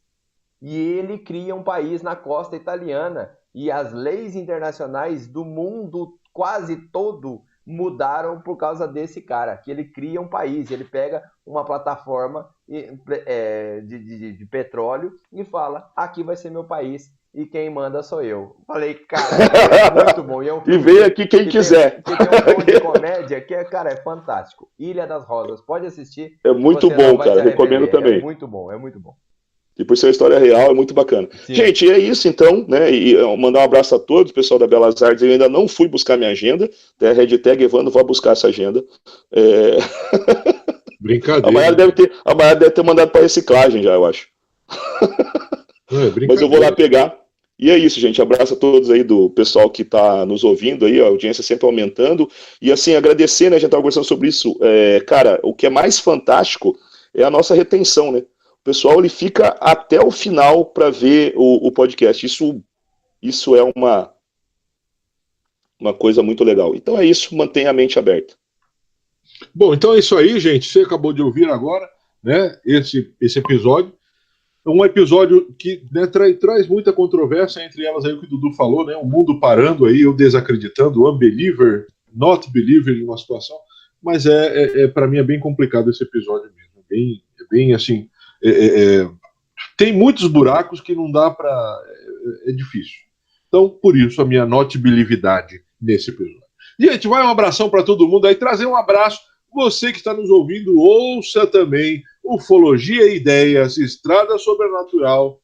E ele cria um país na costa italiana. E as leis internacionais do mundo quase todo mudaram por causa desse cara, que ele cria um país, ele pega uma plataforma de petróleo e fala, aqui vai ser meu país e quem manda sou eu. Falei, cara, é muito bom. E vem aqui quem quiser. Tem um tom de comédia que é fantástico. Ilha das Rosas, pode assistir. É muito bom, cara, recomendo também. É muito bom. E por ser uma história real, é muito bacana. Sim. Gente, é isso então, né? E mandar um abraço a todos, pessoal da Belas Artes. Eu ainda não fui buscar minha agenda. Né? Hashtag Evandro, vou buscar essa agenda. Brincadeira. A Maiara deve ter mandado para reciclagem já, eu acho. Mas eu vou lá pegar. E é isso, gente. Abraço a todos aí do pessoal que está nos ouvindo aí, a audiência sempre aumentando. E assim, agradecer, né? A gente estava conversando sobre isso. Cara, o que é mais fantástico é a nossa retenção, né? O pessoal ele fica até o final para ver o podcast. Isso é uma uma coisa muito legal. Então é isso, mantenha a mente aberta. Bom, então é isso aí, gente. Você acabou de ouvir agora, né, esse episódio. É um episódio que, né, traz muita controvérsia, entre elas aí o que o Dudu falou, né, o mundo parando aí, eu desacreditando, unbeliever, not believer em uma situação, mas para mim é bem complicado esse episódio mesmo, bem assim, tem muitos buracos que não dá para, é difícil. Então, por isso, a minha not believidade nesse episódio. Gente, vai um abração para todo mundo aí, trazer um abraço. Você que está nos ouvindo, ouça também Ufologia e Ideias, Estrada Sobrenatural,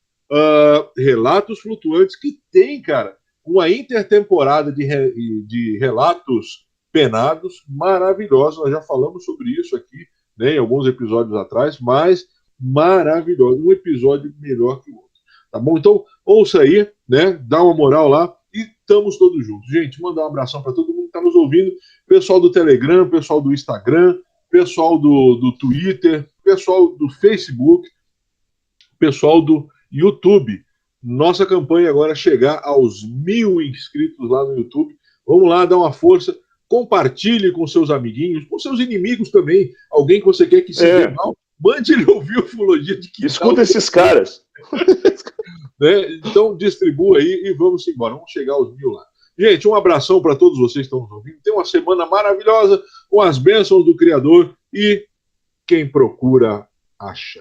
Relatos Flutuantes, que tem, cara, uma intertemporada de relatos penados maravilhosos. Nós já falamos sobre isso aqui, né, em alguns episódios atrás, mas maravilhoso. Um episódio melhor que o outro. Tá bom? Então, ouça aí, né? Dá uma moral lá e estamos todos juntos. Gente, mandar um abração para todo mundo que está nos ouvindo. Pessoal do Telegram, pessoal do Instagram, pessoal do Twitter, pessoal do Facebook, pessoal do YouTube. Nossa campanha agora é chegar aos 1.000 inscritos lá no YouTube. Vamos lá, dar uma força. Compartilhe com seus amiguinhos, com seus inimigos também. Alguém que você quer que se dê mal, mande ele ouvir Ufologia de Quintal. Escuta esses caras. Né? Então distribua aí e vamos embora. Vamos chegar aos 1.000 lá. Gente, um abração para todos vocês que estão nos ouvindo. Tenha uma semana maravilhosa com as bênçãos do Criador e quem procura, acha.